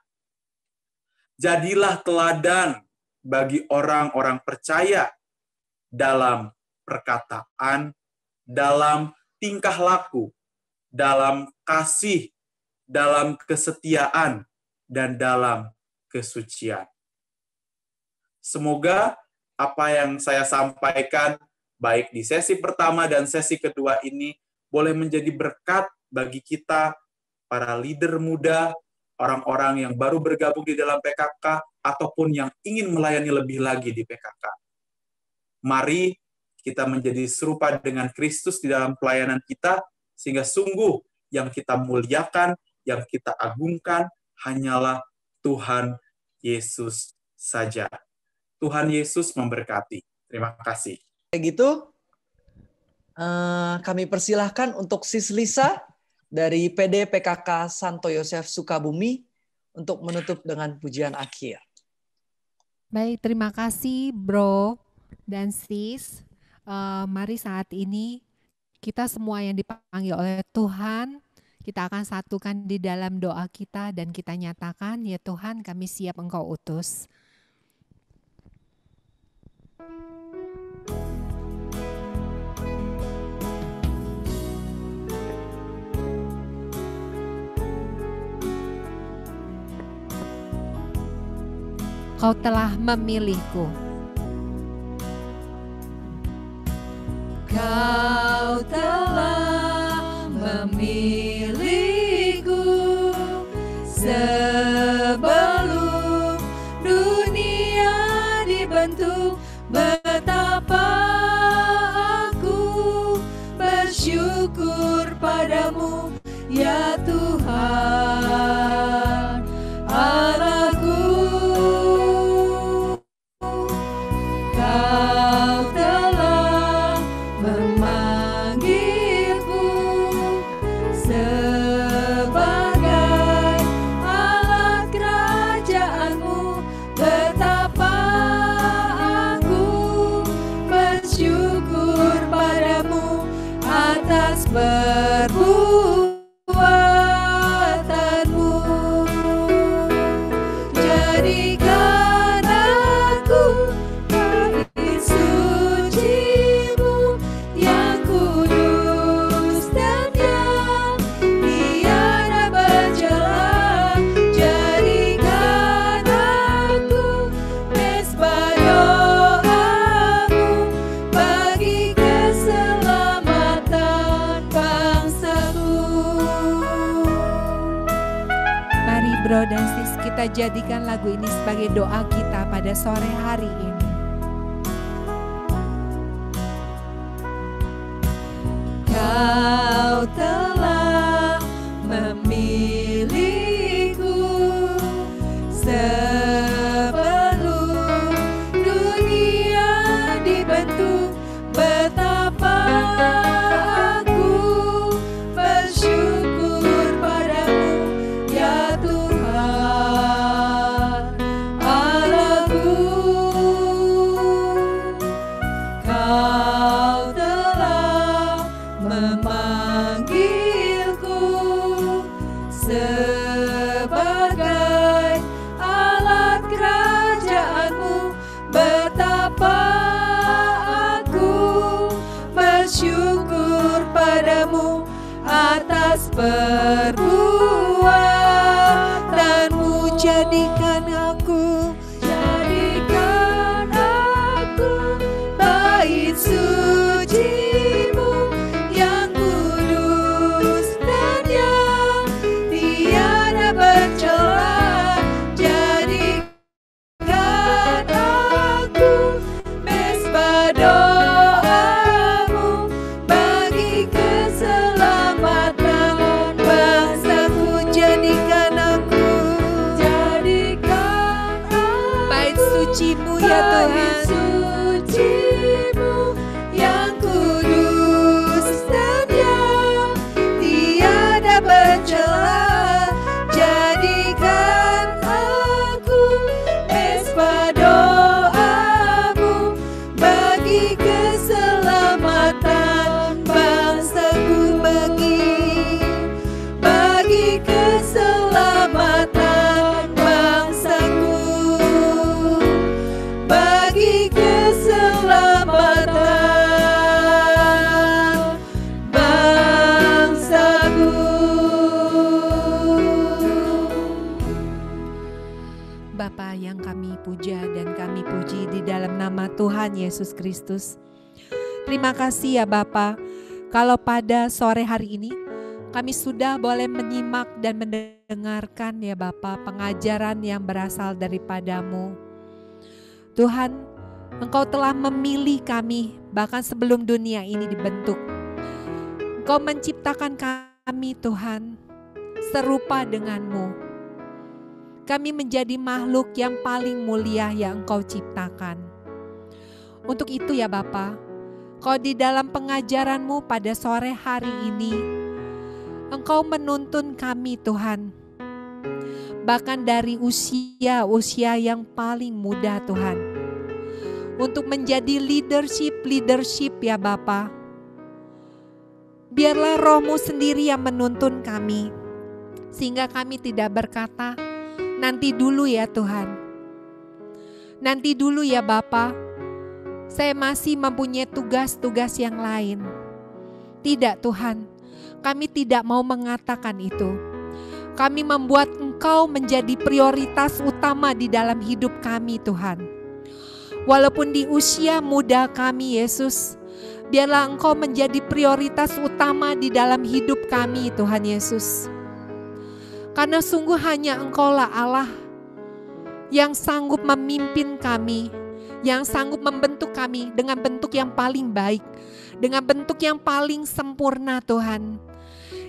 D: Jadilah teladan bagi orang-orang percaya dalam perkataan, dalam tingkah laku, dalam kasih, dalam kesetiaan, dan dalam kesucian. Semoga apa yang saya sampaikan, baik di sesi pertama dan sesi kedua ini, boleh menjadi berkat bagi kita, para leader muda, orang-orang yang baru bergabung di dalam PKK, ataupun yang ingin melayani lebih lagi di PKK. Mari kita menjadi serupa dengan Kristus di dalam pelayanan kita, sehingga sungguh yang kita muliakan, yang kita agungkan, hanyalah Tuhan Yesus saja. Tuhan Yesus memberkati. Terima kasih.
C: Kayak gitu, kami persilahkan untuk Sis Lisa dari PD PKK Santo Yosef Sukabumi untuk menutup dengan pujian akhir.
A: Baik, terima kasih Bro dan Sis. Mari saat ini kita semua yang dipanggil oleh Tuhan, kita akan satukan di dalam doa kita dan kita nyatakan, ya Tuhan kami siap Engkau utus. Kau telah memilihku.
B: Kau telah memilihku sebelum dunia dibentuk. Betapa aku bersyukur padamu, ya Tuhan Allahku. Kau telah memanggilku sebagai alat kerajaanmu. Betapa aku bersyukur padamu atas perbuatanmu. Jadikan aku bait suci-Mu yang kudus dan yang tiada bercela. Jadikan aku mezbah doa-Mu bagi keselamatan bangsaku.
A: Mari Bro dan Sis, kita jadikan lagu ini sebagai doa kita pada sore hari ini.
B: Kau telah memilihku sebelum dunia dibentuk. Betapa aku bersyukur padamu, ya Tuhan Allahku. Kau telah memanggilku sebagai alat kerajaanmu. Betapa aku bersyukur padamu atas perbuatanmu. Jadikan aku bait suci-Mu yang kudus dan yang tiada bercela. Jadikan aku mezbah doa-Mu bagi keselamatan bangsa.
A: kami puja dan kami puji di dalam nama Tuhan Yesus Kristus. Terima kasih ya Bapa, kalau pada sore hari ini kami sudah boleh menyimak dan mendengarkan ya Bapa pengajaran yang berasal daripadamu. Tuhan, Engkau telah memilih kami bahkan sebelum dunia ini dibentuk. Engkau menciptakan kami Tuhan serupa denganmu. Kami menjadi makhluk yang paling mulia yang Engkau ciptakan. Untuk itu ya Bapa, Kau di dalam pengajaran-Mu pada sore hari ini, Engkau menuntun kami Tuhan. Bahkan dari usia yang paling muda Tuhan. Untuk menjadi leadership ya Bapa. Biarlah Roh-Mu sendiri yang menuntun kami. Sehingga kami tidak berkata, nanti dulu ya Tuhan. Nanti dulu ya Bapa. Saya masih mempunyai tugas-tugas yang lain. Tidak Tuhan, kami tidak mau mengatakan itu. Kami membuat Engkau menjadi prioritas utama di dalam hidup kami Tuhan. Walaupun di usia muda kami Yesus, biarlah Engkau menjadi prioritas utama di dalam hidup kami Tuhan Yesus. Karena sungguh hanya Engkaulah Allah yang sanggup memimpin kami, yang sanggup membentuk kami dengan bentuk yang paling baik, dengan bentuk yang paling sempurna Tuhan,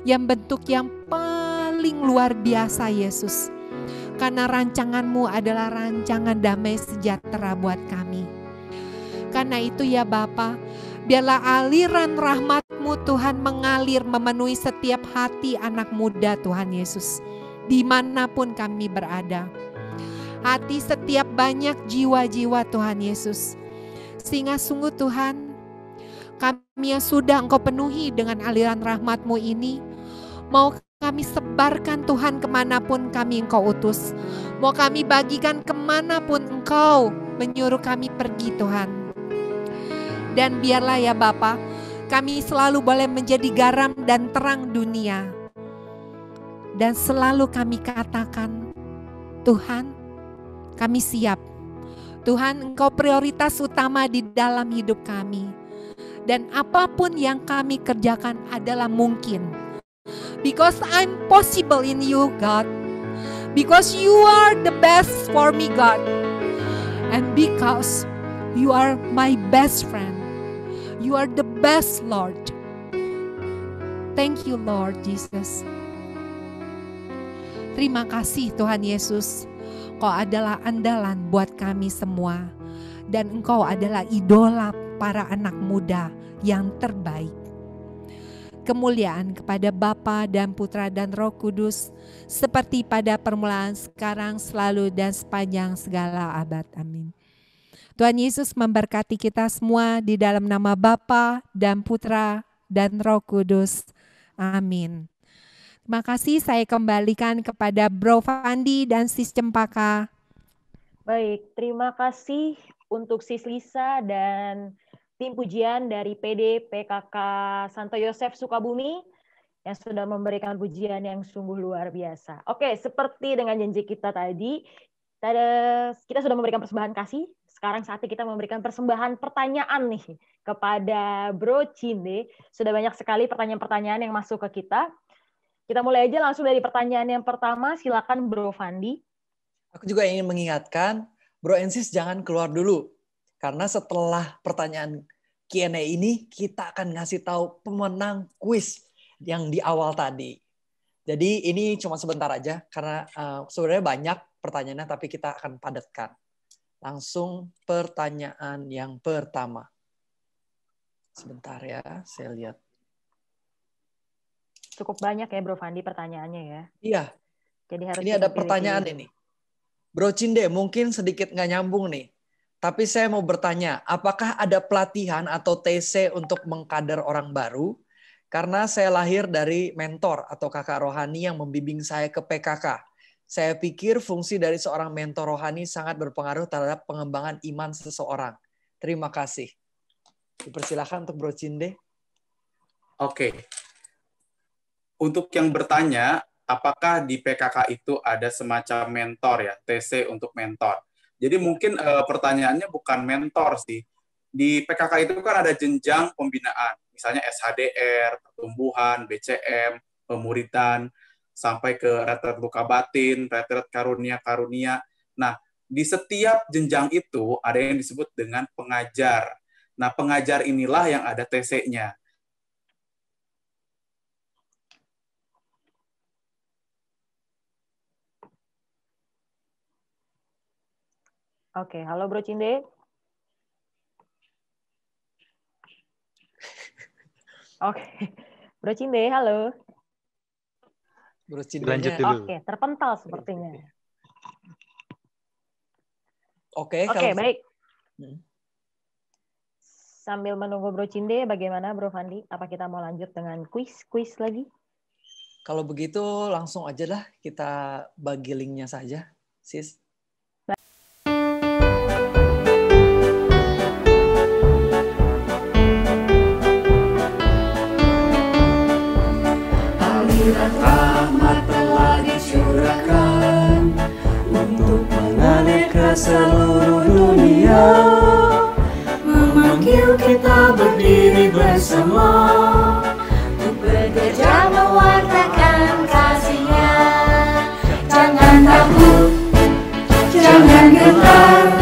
A: yang bentuk yang paling luar biasa Yesus. Karena rancangan-Mu adalah rancangan damai sejahtera buat kami. Karena itu ya Bapa, biarlah aliran rahmat-Mu Tuhan mengalir memenuhi setiap hati anak muda Tuhan Yesus. Dimanapun kami berada. Hati setiap banyak jiwa-jiwa Tuhan Yesus. Sehingga sungguh Tuhan, kami yang sudah Engkau penuhi dengan aliran rahmat-Mu ini, mau kami sebarkan Tuhan kemanapun kami Engkau utus. Mau kami bagikan kemanapun Engkau menyuruh kami pergi Tuhan. Dan biarlah ya Bapa, kami selalu boleh menjadi garam dan terang dunia. Dan selalu kami katakan, Tuhan, kami siap. Tuhan, Engkau prioritas utama di dalam hidup kami. Dan apapun yang kami kerjakan adalah mungkin. Because I'm possible in you, God. Because you are the best for me, God. And because you are my best friend. You are the best, Lord. Thank you, Lord Jesus. Terima kasih Tuhan Yesus. Kau adalah andalan buat kami semua. Dan Engkau adalah idola para anak muda yang terbaik. Kemuliaan kepada Bapa dan Putra dan Roh Kudus, seperti pada permulaan, sekarang, selalu, dan sepanjang segala abad. Amin. Tuhan Yesus memberkati kita semua di dalam nama Bapa dan Putra dan Roh Kudus. Amin. Terima kasih, saya kembalikan kepada Bro Fandi dan Sis Cempaka.
F: Baik, terima kasih untuk Sis Lisa dan tim pujian dari PD PKK Santo Yosef Sukabumi yang sudah memberikan pujian yang sungguh luar biasa. Oke, seperti dengan janji kita tadi, kita sudah memberikan persembahan kasih. Sekarang saatnya kita memberikan persembahan pertanyaan nih kepada Bro Cinde. Sudah banyak sekali pertanyaan-pertanyaan yang masuk ke kita. Kita mulai aja langsung dari pertanyaan yang pertama. Silakan Bro Fandi.
C: Aku juga ingin mengingatkan, Bro and Sis jangan keluar dulu. Karena setelah pertanyaan Q&A ini, kita akan ngasih tahu pemenang kuis yang di awal tadi. Jadi ini cuma sebentar aja, karena sebenarnya banyak pertanyaannya, tapi kita akan padatkan. Langsung pertanyaan yang pertama. Sebentar ya, saya lihat.
F: Cukup banyak ya Bro Fandi pertanyaannya ya.
C: Iya.
F: Jadi harus
C: ini ada pertanyaan ini. Bro Cinde, mungkin sedikit nggak nyambung nih. Tapi saya mau bertanya, apakah ada pelatihan atau TC untuk mengkader orang baru? Karena saya lahir dari mentor atau kakak rohani yang membimbing saya ke PKK. Saya pikir fungsi dari seorang mentor rohani sangat berpengaruh terhadap pengembangan iman seseorang. Terima kasih. Dipersilakan untuk Bro Cinde.
D: Oke. Untuk yang bertanya, apakah di PKK itu ada semacam mentor ya, TC untuk mentor? Jadi mungkin pertanyaannya bukan mentor sih. Di PKK itu kan ada jenjang pembinaan, misalnya SHDR, pertumbuhan, BCM, pemuritan, sampai ke retret luka batin, retret karunia-karunia. Nah, di setiap jenjang itu ada yang disebut dengan pengajar. Nah, pengajar inilah yang ada TC-nya.
F: Oke, halo Bro Cinde. Oke, Bro Cinde, halo.
C: Bro Cinde
E: Lanjut dulu.
F: Oke, terpental sepertinya.
C: Oke,
F: Oke, baik. Sambil menunggu Bro Cinde, bagaimana Bro Fandi? Apa kita mau lanjut dengan kuis lagi?
C: Kalau begitu langsung aja lah kita bagi linknya saja, Sis.
B: Aliran rahmat telah dicurahkan untuk mengalir ke seluruh dunia, memanggil kita berdiri bersama untuk bekerja mewartakan kasih-Nya. Jangan takut, jangan gentar,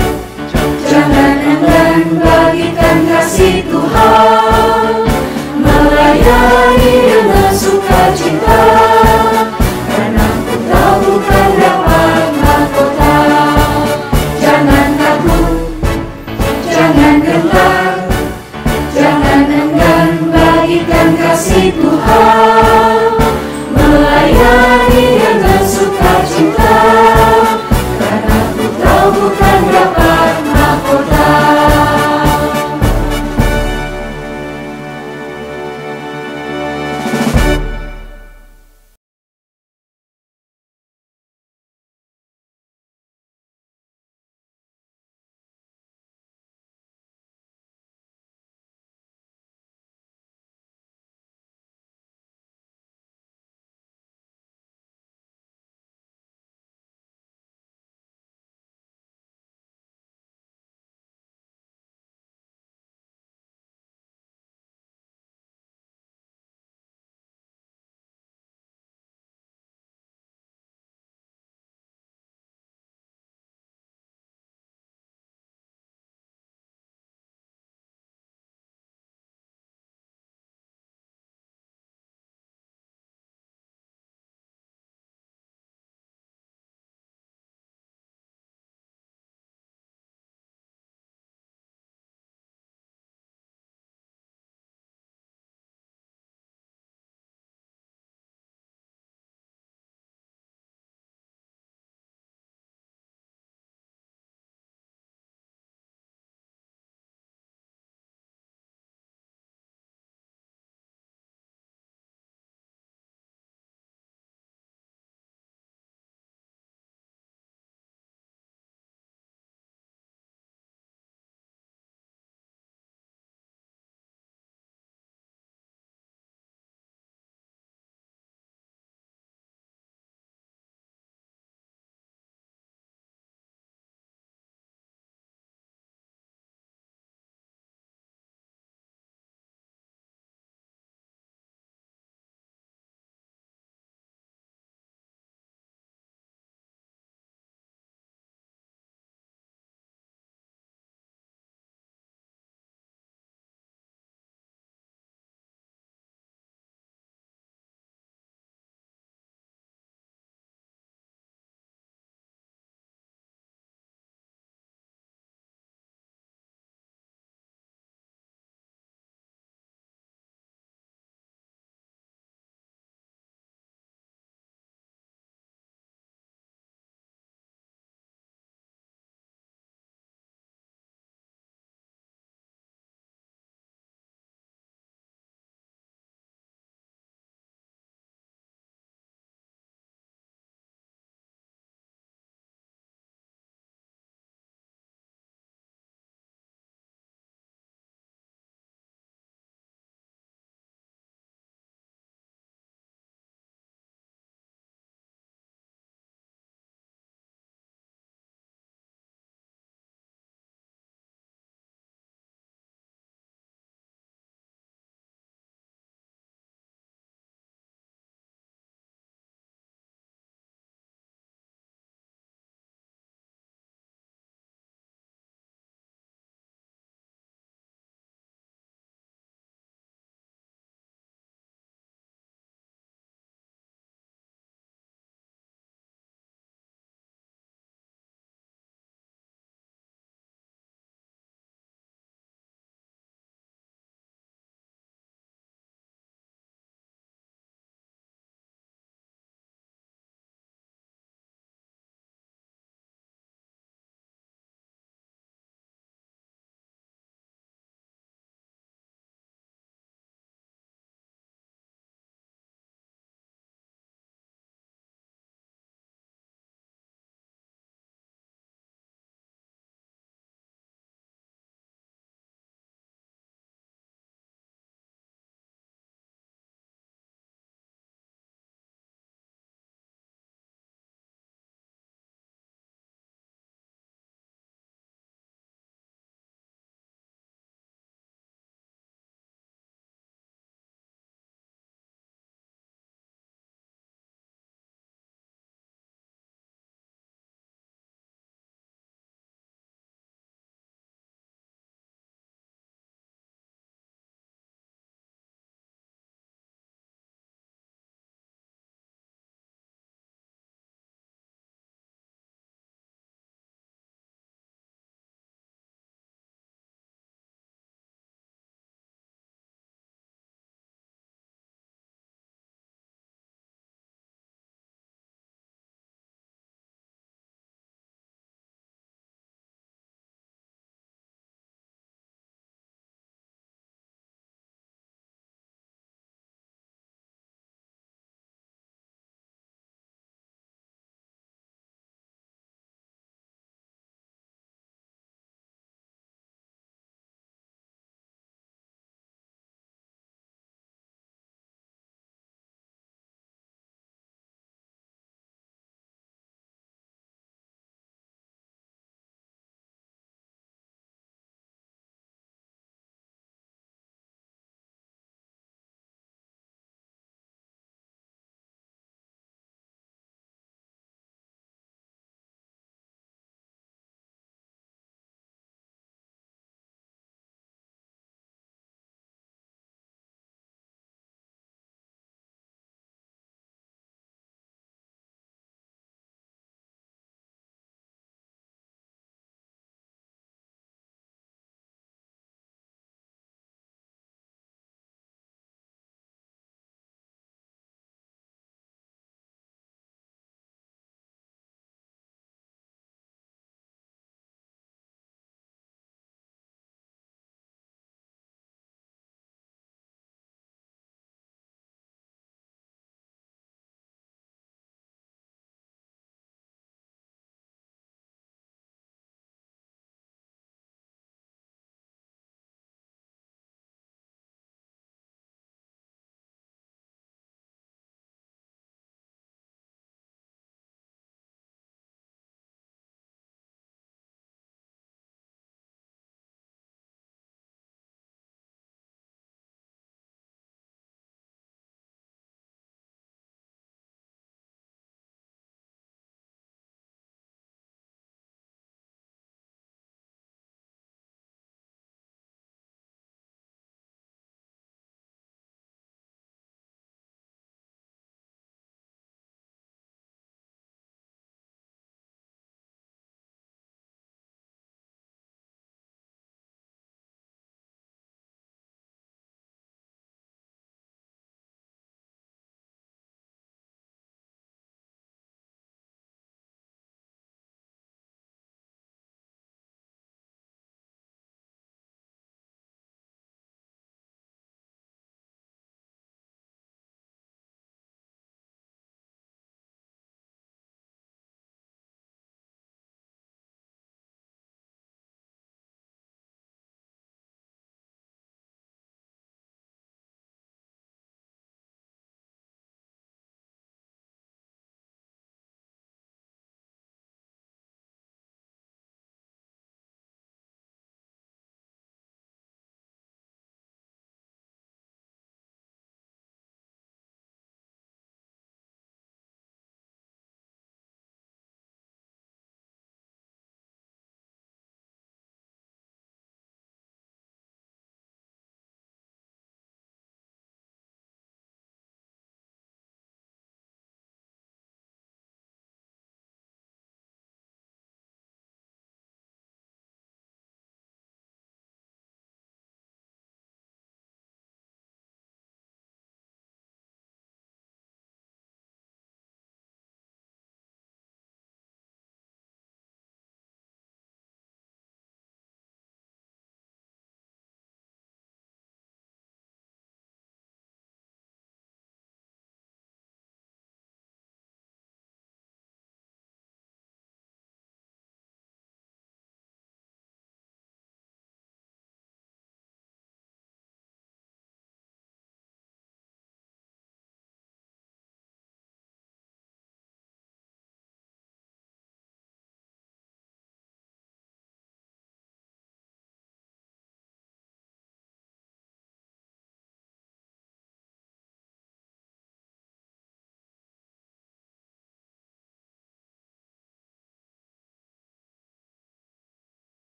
B: jangan enggan bagikan kasih Tuhan, melayani dengan sukacita, karena engkau bukan dapat mahkota. Jangan takut, jangan gentar, jangan enggan bagikan kasih Tuhan, melayani dengan sukacita, karena engkau bukan dapat mahkota.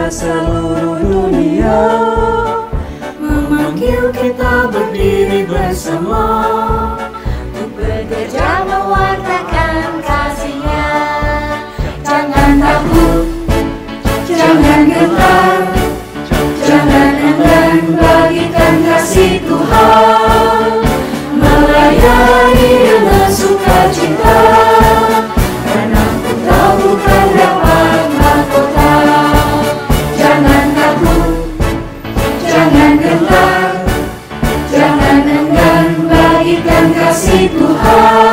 G: seluruh dunia, memanggil kita berdiri bersama untuk bekerja mewartakan kasih-Nya. Jangan takut, jangan gentar, jangan enggan bagikan kasih Tuhan, melayani dengan sukacita, karena Ku tahu bukan dapat mahkota. Jangan takut, jangan gentar, jangan enggan bagikan kasih Tuhan,